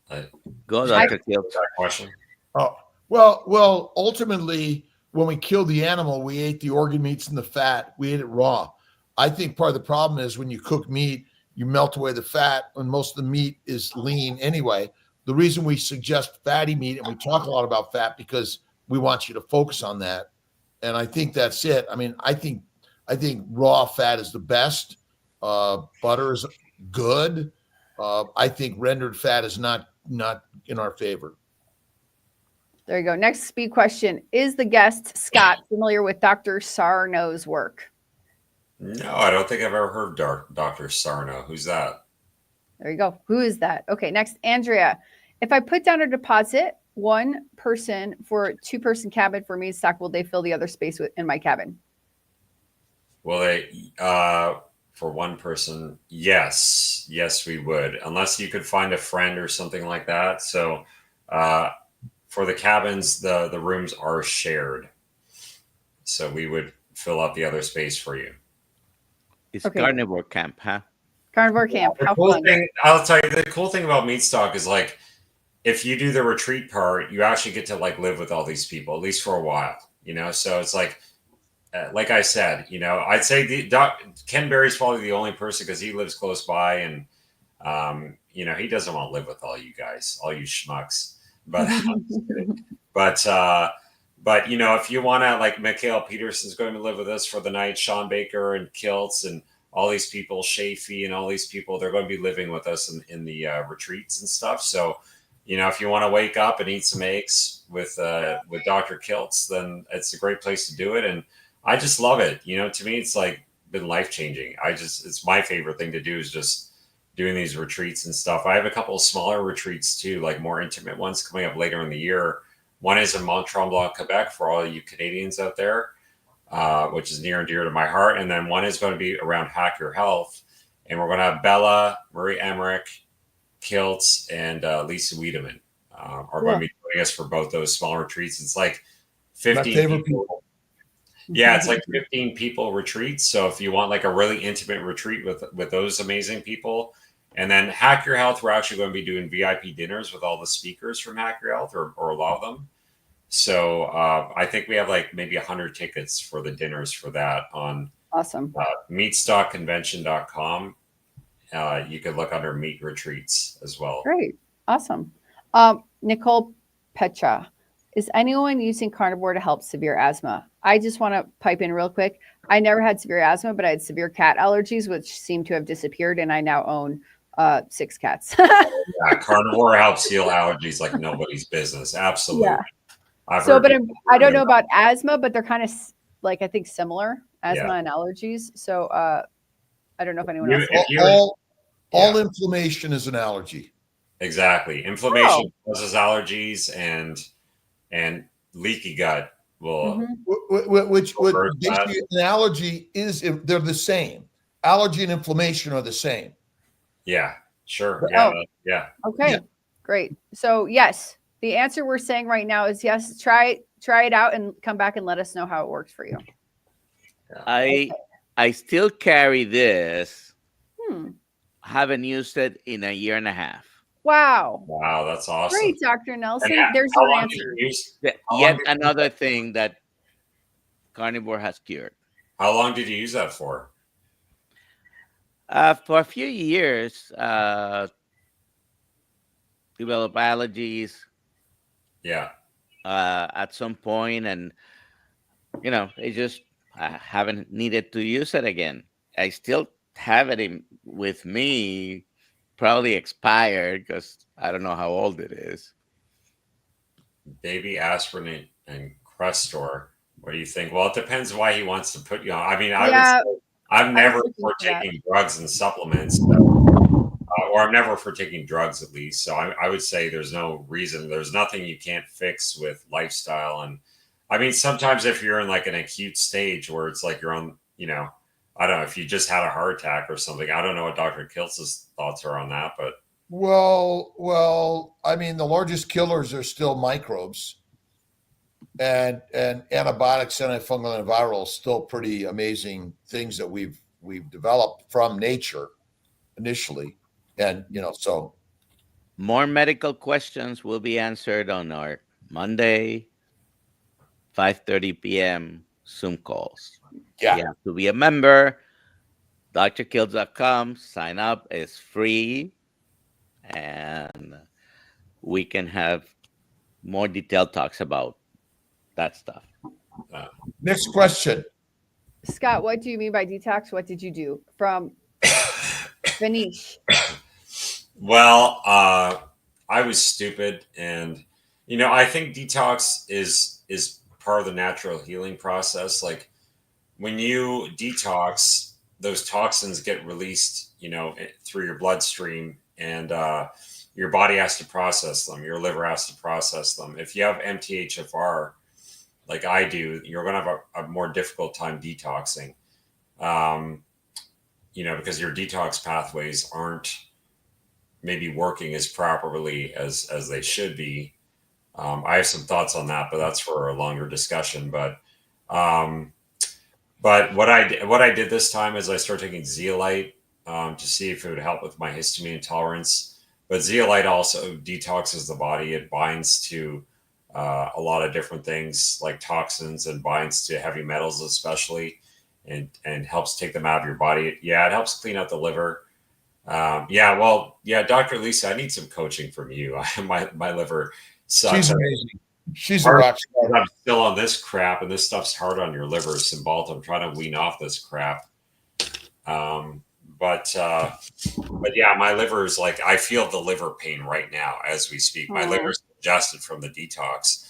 go. Go, Dr. Kiltz. Question. Oh, well, ultimately, when we killed the animal, we ate the organ meats and the fat. We ate it raw. I think part of the problem is when you cook meat, you melt away the fat, and most of the meat is lean anyway. The reason we suggest fatty meat, and we talk a lot about fat, because we want you to focus on that. And I think that's it. I mean, I think raw fat is the best. Butter is good. I think rendered fat is not in our favor. There you go. Next speed question. Is the guest, Scott, familiar with Dr. Sarno's work? No, I don't think I've ever heard of Dr. Sarno. Who's that? There you go. Who is that? Okay, next, Andrea. If I put down a deposit, one person for a 2-person cabin for me stock, will they fill the other space in my cabin? Well, for one person, yes, we would, unless you could find a friend or something like that. So, for the cabins, the rooms are shared, so we would fill out the other space for you. It's carnivore camp, huh? Carnivore camp. How fun. I'll tell you, the cool thing about Meat Stock is like, if you do the retreat part, you actually get to like live with all these people, at least for a while, So it's like, like I said, I'd say Ken Berry's probably the only person because he lives close by, and he doesn't want to live with all you guys, all you schmucks. But but if you want to, like, Mikhail Peterson's going to live with us for the night, Sean Baker and Kiltz and all these people, Shafee and all these people, they're going to be living with us in the retreats and stuff. So, if you want to wake up and eat some eggs with Dr. Kiltz, then it's a great place to do it. And I just love it. To me, it's like been life-changing. It's my favorite thing to do is just doing these retreats and stuff. I have a couple of smaller retreats too, like more intimate ones coming up later in the year. One is in Mont Tremblant, Quebec, for all you Canadians out there, which is near and dear to my heart. And then one is going to be around Hack Your Health. And we're going to have Bella, Marie Emmerich, Kiltz, and Lisa Wiedemann are going to be joining us for both those small retreats. It's like 15 people. Yeah, it's like 15 people retreats. So if you want like a really intimate retreat with those amazing people, and then Hack Your Health, we're actually going to be doing VIP dinners with all the speakers from Hack Your Health, or a lot of them. So I think we have like maybe 100 tickets for the dinners for that on awesome meatstockconvention.com. You could look under meat retreats as well. Great. Awesome. Nicole Petra, is anyone using carnivore to help severe asthma? I just want to pipe in real quick. I never had severe asthma, but I had severe cat allergies, which seem to have disappeared. And I now own 6 cats. Yeah, carnivore helps heal allergies like nobody's business. Absolutely. Yeah. I don't know about asthma, but they're kind of like, I think, similar, asthma and allergies. So I don't know if anyone else. All inflammation is an allergy. Exactly. Inflammation causes allergies, and leaky gut will. Which basically an allergy is, they're the same. Allergy and inflammation are the same. Yeah, sure. Yeah. Okay, great. So yes, the answer we're saying right now is yes. Try it out and come back and let us know how it works for you. I still carry this. Haven't used it in a year and a half. Wow. Wow, that's awesome. Great, Dr. Nelson. There's your answer. Yet another thing that carnivore has cured. How long did you use that for? For a few years, developed allergies. Yeah. At some point, and it just I haven't needed to use it again. I still have it with me, probably expired because I don't know how old it is. Baby aspirin and Crestor. What do you think? Well, it depends why he wants to put you on. I mean, I'm never for taking drugs and supplements, or I'm never for taking drugs at least. So I would say there's no reason. There's nothing you can't fix with lifestyle. And I mean, sometimes if you're in like an acute stage where it's like you're on, I don't know, if you just had a heart attack or something. I don't know what Dr. Kiltz's thoughts are on that, but. Well, I mean, the largest killers are still microbes, and antibiotics, antifungal, and viral, still pretty amazing things that we've developed from nature initially. And, so. More medical questions will be answered on our Monday, 5:30 p.m. Zoom calls. Yeah. You have to be a member. drkiltz.com. Sign up. It's free. And we can have more detailed talks about that stuff. Next question. Scott, what do you mean by detox? What did you do? From Vanish. Well, I was stupid. And, I think detox is part of the natural healing process. Like when you detox, those toxins get released, through your bloodstream, and your body has to process them. Your liver has to process them. If you have MTHFR, like I do, you're going to have a more difficult time detoxing, because your detox pathways aren't maybe working as properly as they should be. I have some thoughts on that, but that's for a longer discussion. But what I did this time is I started taking zeolite to see if it would help with my histamine intolerance. But zeolite also detoxes the body. It binds to a lot of different things like toxins and binds to heavy metals, especially, and helps take them out of your body. Yeah, it helps clean out the liver. Dr. Lisa, I need some coaching from you. My liver sucks. She's amazing. She's a rock star. I'm still on this crap, and this stuff's hard on your liver, Cymbalta. I'm trying to wean off this crap. But yeah, my liver is like, I feel the liver pain right now as we speak. My liver's congested from the detox.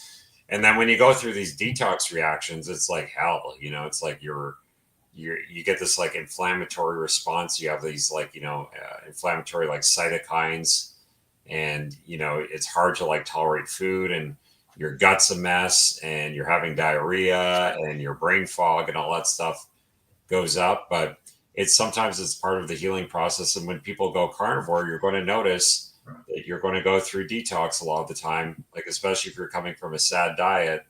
And then when you go through these detox reactions, it's like hell, it's like you get this like inflammatory response. You have these like, inflammatory like cytokines, and, it's hard to like tolerate food, and your gut's a mess, and you're having diarrhea, and your brain fog and all that stuff goes up. But sometimes it's part of the healing process. And when people go carnivore, you're going to notice that you're going to go through detox a lot of the time, like especially if you're coming from a sad diet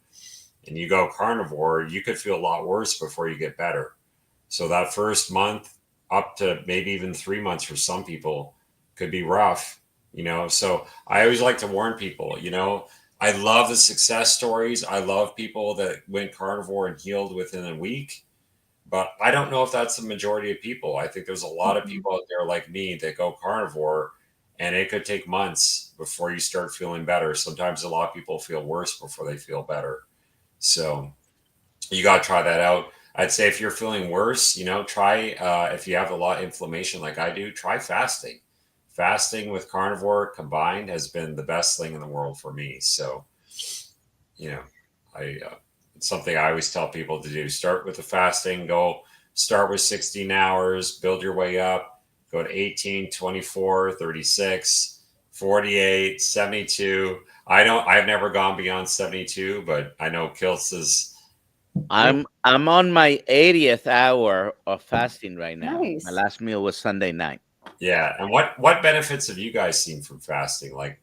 and you go carnivore, you could feel a lot worse before you get better. So that first month up to maybe even 3 months for some people could be rough, So I always like to warn people, I love the success stories. I love people that went carnivore and healed within a week. But I don't know if that's the majority of people. I think there's a lot of people out there like me that go carnivore, and it could take months before you start feeling better. Sometimes a lot of people feel worse before they feel better. So you got to try that out. I'd say if you're feeling worse, try, if you have a lot of inflammation like I do, try fasting. Fasting with carnivore combined has been the best thing in the world for me. So, it's something I always tell people to do. Start with the fasting, start with 16 hours, build your way up, go to 18, 24, 36, 48, 72. I've never gone beyond 72, but I know Kiltz is. I'm on my 80th hour of fasting right now. Nice. My last meal was Sunday night. Yeah. And what benefits have you guys seen from fasting? Like,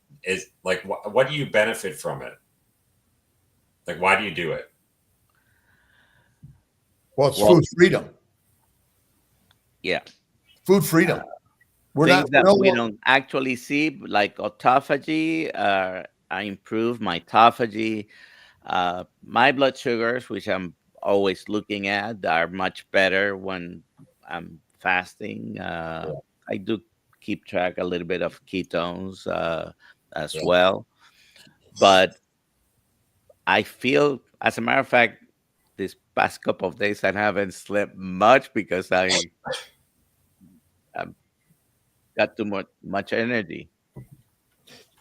what do you benefit from it? Like, why do you do it? Well, it's food freedom. Yeah. Food freedom. We don't actually see, like autophagy. I improve my autophagy. My blood sugars, which I'm always looking at, are much better when I'm fasting. I do keep track a little bit of ketones as well. But I feel, as a matter of fact, this past couple of days I haven't slept much because I got too much energy.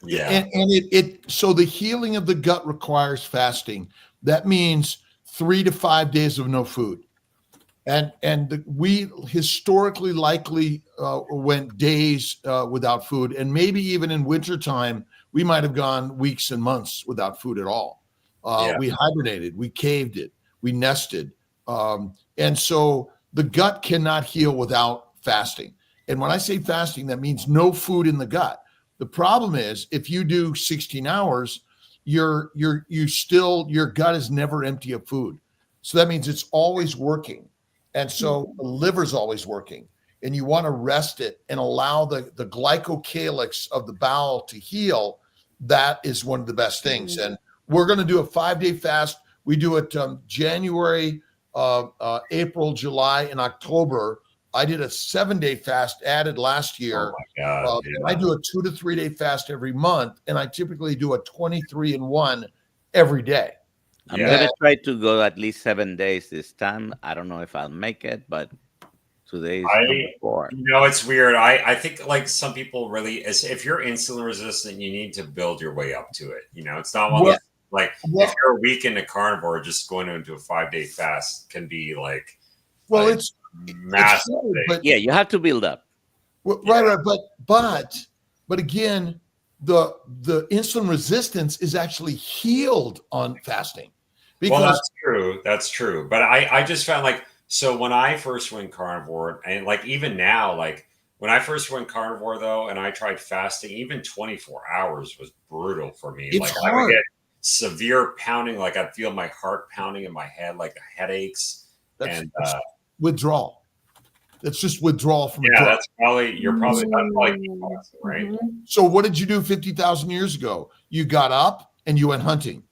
Yeah. And so the healing of the gut requires fasting. That means 3 to 5 days of no food. And we historically likely went days without food, and maybe even in wintertime, we might have gone weeks and months without food at all. We hibernated, we caved it, we nested. And so the gut cannot heal without fasting. And when I say fasting, that means no food in the gut. The problem is if you do 16 hours, your gut is never empty of food. So that means it's always working. And so the liver's always working, and you want to rest it and allow the glycocalyx of the bowel to heal. That is one of the best things. And we're going to do a 5-day fast. We do it January, April, July, and October. I did a 7-day fast added last year. Oh my God, and I do a 2 to 3 day fast every month, and I typically do a 23-and-1 every day. I'm going to try to go at least 7 days this time. I don't know if I'll make it, but today's number 4. It's weird. I think like some people really, if you're insulin resistant, you need to build your way up to it. It's not one of like if you're a week into carnivore, just going into a 5-day fast can be like, it's massive. But you have to build up. Right. But again, the insulin resistance is actually healed on fasting. Because that's true. But I just found like, so when I first went carnivore, and like even now, like when I first went carnivore though, and I tried fasting, even 24 hours was brutal for me. It's like hard. I would get severe pounding, like I'd feel my heart pounding in my head, like headaches. That's withdrawal. That's just withdrawal from a drug. That's probably right? So what did you do 50,000 years ago? You got up and you went hunting.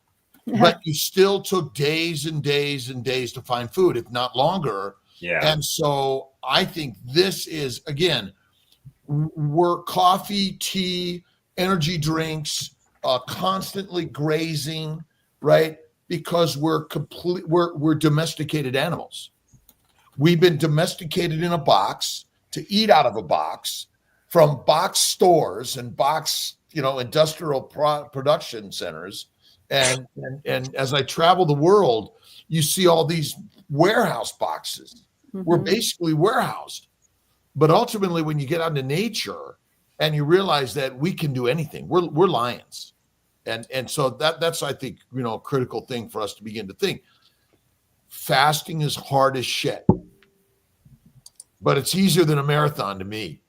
but you still took days and days and days to find food, if not longer. Yeah. And so I think this is, again, we're coffee, tea, energy drinks, constantly grazing, right? Because we're domesticated animals. We've been domesticated in a box to eat out of a box, from box stores and box, industrial production centers. And as I travel the world, you see all these warehouse boxes. Mm-hmm. We're basically warehoused. But ultimately, when you get out into nature and you realize that we can do anything, we're lions. And so that's, I think, a critical thing for us to begin to think. Fasting is hard as shit, but it's easier than a marathon to me.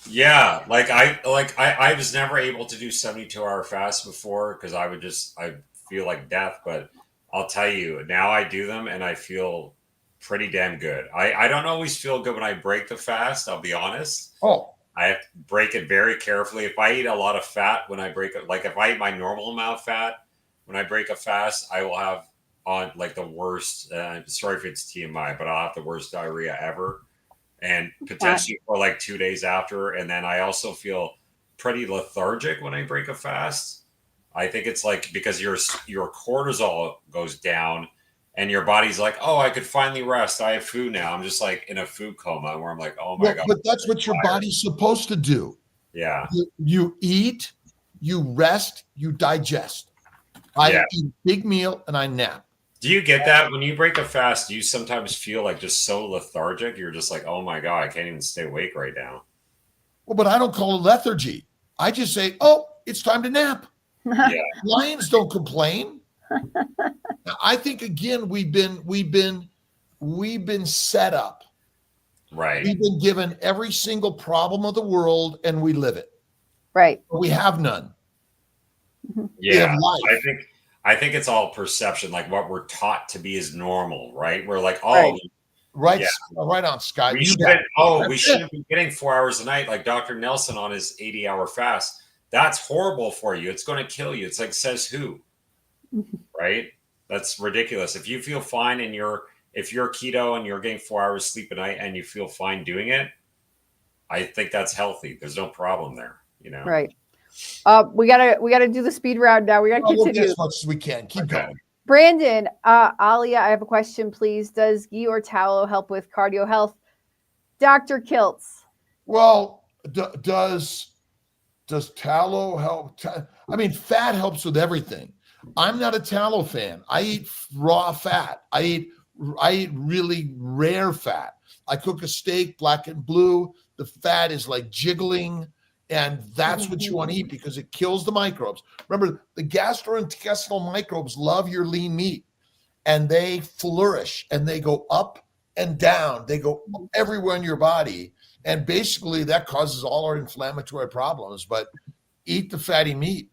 Yeah, I was never able to do 72-hour fast before because I feel like death. But I'll tell you, now I do them and I feel pretty damn good. I don't always feel good when I break the fast, I'll be honest. Oh. I have to break it very carefully. If I eat a lot of fat when I break it, like if I eat my normal amount of fat when I break a fast, I will have on like the worst, sorry if it's TMI, but I'll have the worst diarrhea ever. And potentially for like 2 days after. And then I also feel pretty lethargic when I break a fast. I think it's like because your cortisol goes down and your body's like, oh, I could finally rest. I have food now. I'm just like in a food coma where I'm like, oh my God. But that's what your body's supposed to do. Yeah. You eat, you rest, you digest. I eat a big meal and I nap. Do you get that when you break a fast? Do you sometimes feel like just so lethargic? You're just like, oh my God, I can't even stay awake right now. Well, but I don't call it lethargy. I just say, oh, it's time to nap. Yeah. Lions don't complain. I think again, we've been set up. Right. We've been given every single problem of the world and we live it. Right. But we have none. Yeah. I think it's all perception, like what we're taught to be is normal, right? We're like, oh, right on, Scott. We shouldn't be getting 4 hours a night, like Dr. Nelson on his 80-hour fast. That's horrible for you. It's going to kill you. It's like, says who? Right? That's ridiculous. If you feel fine and if you're keto and you're getting 4 hours sleep a night and you feel fine doing it, I think that's healthy. There's no problem there, Right. We gotta do the speed round now. We gotta continue. We'll get as much as we can. Keep going. Brandon, Alia, I have a question, please. Does ghee or tallow help with cardio health? Dr. Kiltz. Well, does tallow help? I mean, fat helps with everything. I'm not a tallow fan. I eat raw fat. I eat really rare fat. I cook a steak, black and blue. The fat is like jiggling. And that's what you want to eat because it kills the microbes. Remember, the gastrointestinal microbes love your lean meat and they flourish and they go up and down. They go everywhere in your body. And basically that causes all our inflammatory problems, but eat the fatty meat.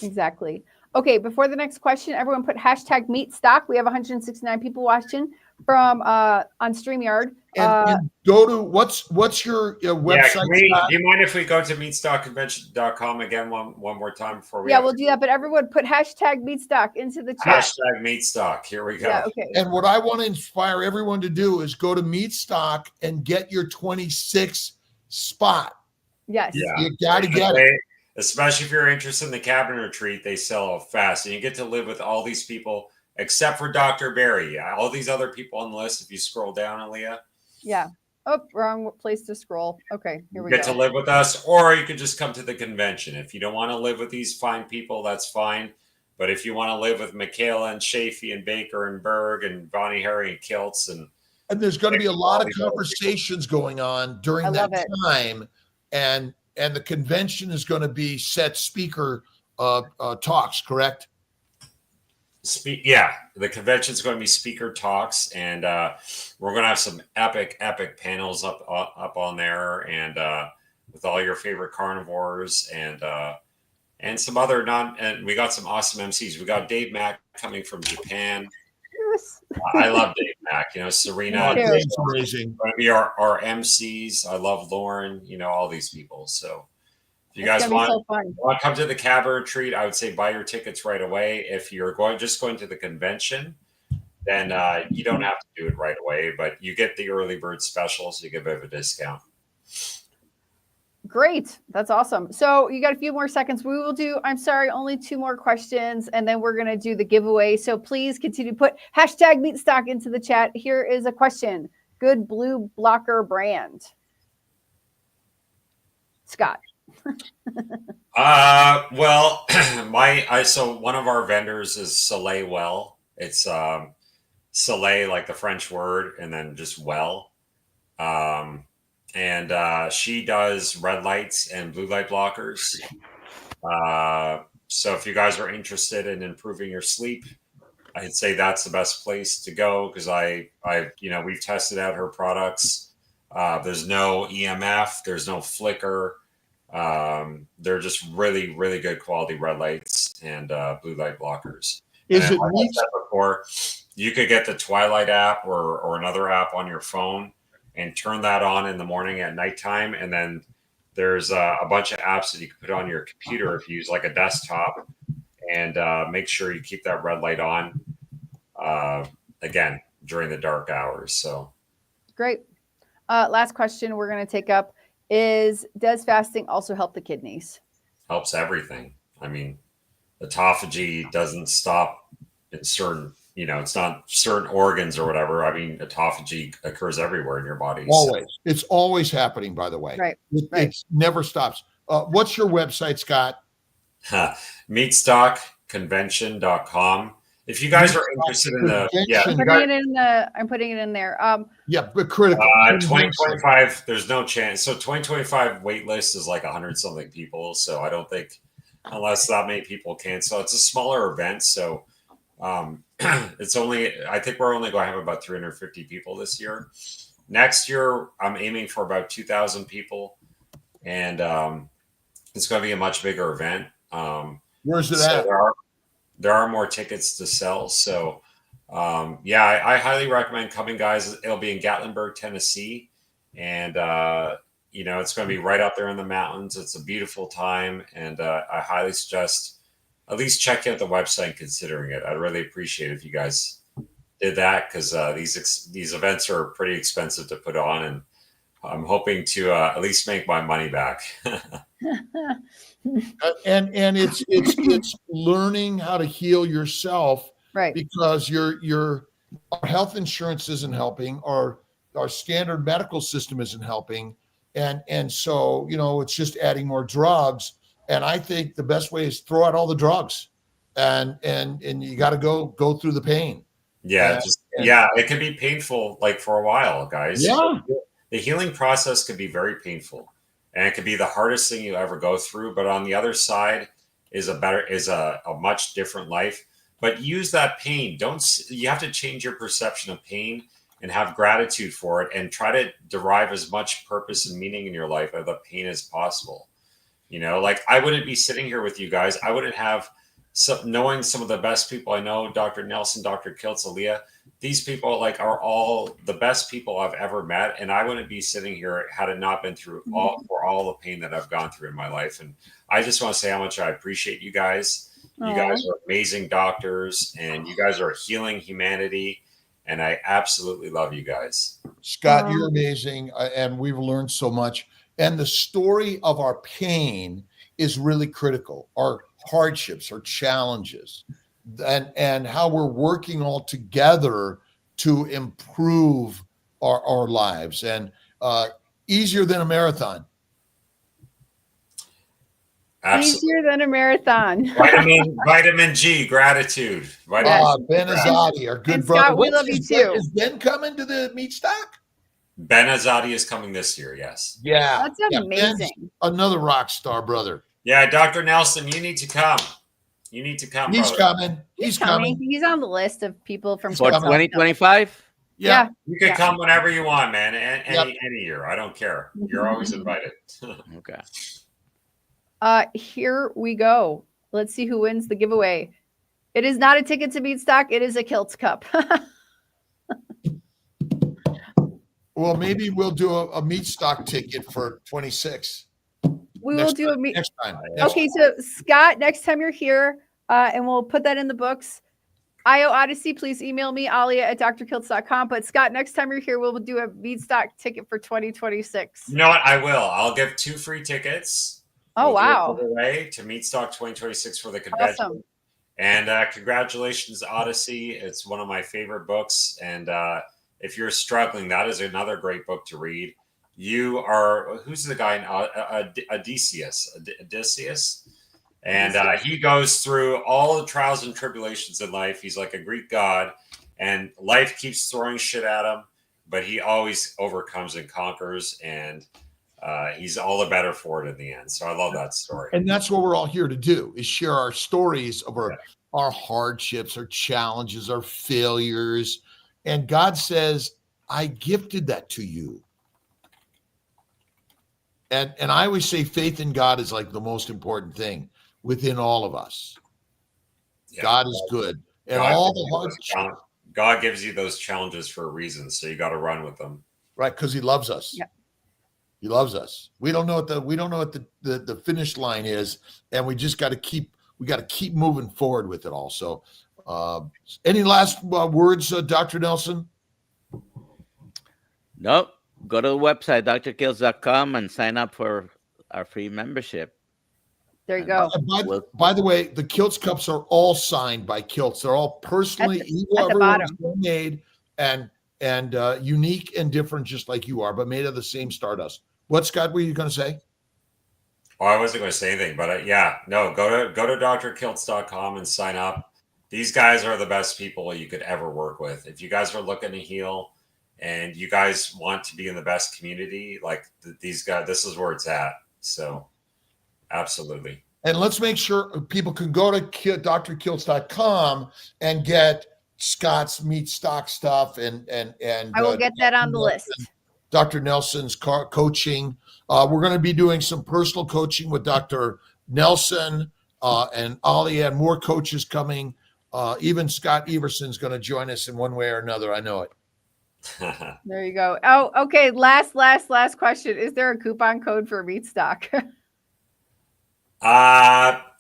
Exactly. Okay, before the next question, everyone put hashtag meat stock. We have 169 people watching from on StreamYard. And go to what's your website? Do you mind if we go to meatstockconvention.com again one more time before we? Yeah, we'll do that. But everyone put hashtag meat stock into the chat. Hashtag meat stock. Here we go. Yeah, okay. And what I want to inspire everyone to do is go to meat stock and get your 26 spot. Yes. Yeah. You got to get it. Especially if you're interested in the cabin retreat, they sell fast, and you get to live with all these people except for Dr. Barry. All these other people on the list, if you scroll down, Aaliyah. Yeah. Oh, wrong place to scroll. Okay, here we go. Get to live with us, or you could just come to the convention. If you don't want to live with these fine people, that's fine. But if you want to live with Michaela and Chafee and Baker and Berg and Bonnie, Harry and Kiltz, and there's going to be a lot of conversations going on during that time, and the convention is going to be set speaker talks, correct? The convention is going to be speaker talks, and we're going to have some epic panels up on there, and with all your favorite carnivores, and some other and we got some awesome MCs. We got Dave Mack coming from Japan. Yes. I love Dave Mack. Serena. Dave's amazing. Going to be our MCs. I love Lauren. All these people. So If you guys want to come to the Cab Retreat, I would say buy your tickets right away. If you're just going to the convention, then you don't have to do it right away, but you get the early bird special, so you get a bit of a discount. Great. That's awesome. So you got a few more seconds. We will do, I'm sorry, only 2 more questions, and then we're going to do the giveaway. So please continue to put hashtag meatstock into the chat. Here is a question. Good blue blocker brand. Scott. Well, so one of our vendors is Soleil Well. It's Soleil, like the French word, and then just well. And she does red lights and blue light blockers. So if you guys are interested in improving your sleep, I'd say that's the best place to go, because we've tested out her products. There's no EMF, there's no flicker. They're just really, really good quality red lights and blue light blockers. Is it like I said before, you could get the Twilight app or another app on your phone and turn that on in the morning at nighttime. And then there's a bunch of apps that you can put on your computer if you use like a desktop, and make sure you keep that red light on again during the dark hours. So great. Last question we're going to take up is, does fasting also help the kidneys? Helps everything. I mean, autophagy doesn't stop in certain, it's not certain organs or whatever. I mean, autophagy occurs everywhere in your body. Always. So. It's always happening, by the way. Right. It never stops. What's your website, Scott? Meatstockconvention.com. If you guys are interested in I'm putting it in there. But critical. 2025, there's no chance. So 2025 wait list is like 100 something people. So I don't think, unless that many people cancel, it's a smaller event. So I think we're only going to have about 350 people this year. Next year, I'm aiming for about 2,000 people, and it's going to be a much bigger event. Where's it at? There are more tickets to sell. So, I highly recommend coming, guys. It'll be in Gatlinburg, Tennessee. And, it's going to be right out there in the mountains. It's a beautiful time. And I highly suggest at least check out the website and considering it. I'd really appreciate it if you guys did that, because these events are pretty expensive to put on. And I'm hoping to at least make my money back. And it's learning how to heal yourself, right? Because our health insurance isn't helping, our standard medical system isn't helping, and so it's just adding more drugs. And I think the best way is throw out all the drugs, and you got to go through the pain. It can be painful, like for a while, guys. Yeah, the healing process could be very painful. And it could be the hardest thing you ever go through, but on the other side is a much different life. But use that pain. You have to change your perception of pain and have gratitude for it, and try to derive as much purpose and meaning in your life out of the pain as possible. Like I wouldn't be sitting here with you guys. I wouldn't have knowing some of the best people I know, Dr. Nelson, Dr. Kiltz, Aaliyah. These people are all the best people I've ever met. And I wouldn't be sitting here had it not been through all the pain that I've gone through in my life. And I just want to say how much I appreciate you guys. You guys are amazing doctors, and you guys are healing humanity. And I absolutely love you guys. Scott, you're amazing. And we've learned so much. And the story of our pain is really critical. Our hardships, our challenges, and how we're working all together to improve our lives, and easier than a marathon. Absolutely. Easier than a marathon. Vitamin G, gratitude. Ben Azadi, our good brother. Scott, we love you too. Is Ben coming to the meat stock? Ben Azadi is coming this year, yes. Yeah. That's amazing. Ben's another rock star, brother. Yeah, Dr. Nelson, you need to come. You need to come. He's brother. coming. He's coming. He's on the list of people from for 2025. Yeah. You can come whenever you want, man. Any year. I don't care. You're always invited. Okay. Here we go. Let's see who wins the giveaway. It is not a ticket to Meatstock. It is a Kiltz cup. Well, maybe we'll do a meat stock ticket for 26. We will do a meet. Next time. Okay, so Scott, next time you're here, and we'll put that in the books. IO Odyssey, please email me, alia@drkiltz.com. But Scott, next time you're here, we'll do a Meatstock ticket for 2026. You know what? I will. I'll give 2 free tickets. Oh, wow. Away to Meatstock 2026 for the convention. Awesome. And congratulations, Odyssey. It's one of my favorite books. And if you're struggling, that is another great book to read. You are, who's the guy in Odysseus? And he goes through all the trials and tribulations in life. He's like a Greek god, and life keeps throwing shit at him, but he always overcomes and conquers, and he's all the better for it in the end. So I love that story. And that's what we're all here to do, is share our stories of our hardships, our challenges, our failures. And God says, I gifted that to you. And I always say faith in God is like the most important thing within all of us. Yeah. God is good. And all the hardships. God gives you those challenges for a reason. So you got to run with them. Right. Because he loves us. Yeah. He loves us. We don't know what the finish line is. And we just got to keep moving forward with it all. So any last words, Dr. Nelson? Nope. Go to the website, drkiltz.com, and sign up for our free membership. There you go. By the way, the Kiltz cups are all signed by Kiltz. They're all personally made and unique and different, just like you are, but made of the same stardust. What, Scott, were you going to say? Oh, I wasn't going to say anything, but go to drkiltz.com and sign up. These guys are the best people you could ever work with. If you guys are looking to heal and you guys want to be in the best community, like these guys, this is where it's at. So absolutely. And let's make sure people can go to drkiltz.com and get Scott's Meatstock stuff and I will get that on the list. Dr. Nelson's coaching. We're going to be doing some personal coaching with Dr. Nelson and Alia, and more coaches coming. Even Scott Everson's going to join us in one way or another. I know it. There you go. Oh, okay. Last question. Is there a coupon code for Meatstock?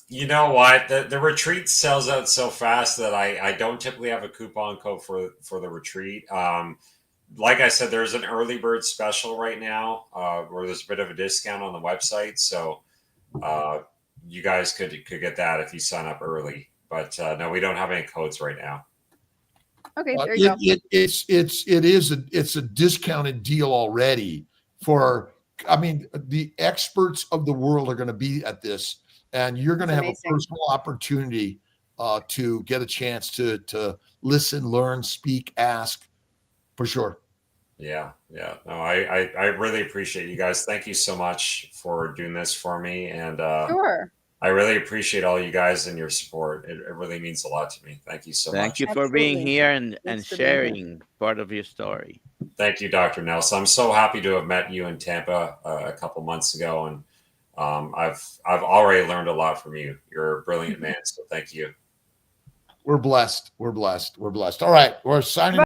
You know what? The retreat sells out so fast that I don't typically have a coupon code for the retreat. Like I said, there's an early bird special right now where there's a bit of a discount on the website. So you guys could get that if you sign up early. But no, we don't have any codes right now. Okay, there you go. It's a discounted deal already for, I mean, the experts of the world are going to be at this, and you're going to have a personal opportunity to get a chance to listen, learn, speak, ask, for sure. Yeah. No, I really appreciate you guys. Thank you so much for doing this for me. And sure. I really appreciate all you guys and your support. It really means a lot to me. Thank you so much. Thank you for being here and sharing part of your story. Thank you, Dr. Nelson. I'm so happy to have met you in Tampa a couple months ago, and I've already learned a lot from you. You're a brilliant man, so thank you. We're blessed. All right, we're signing.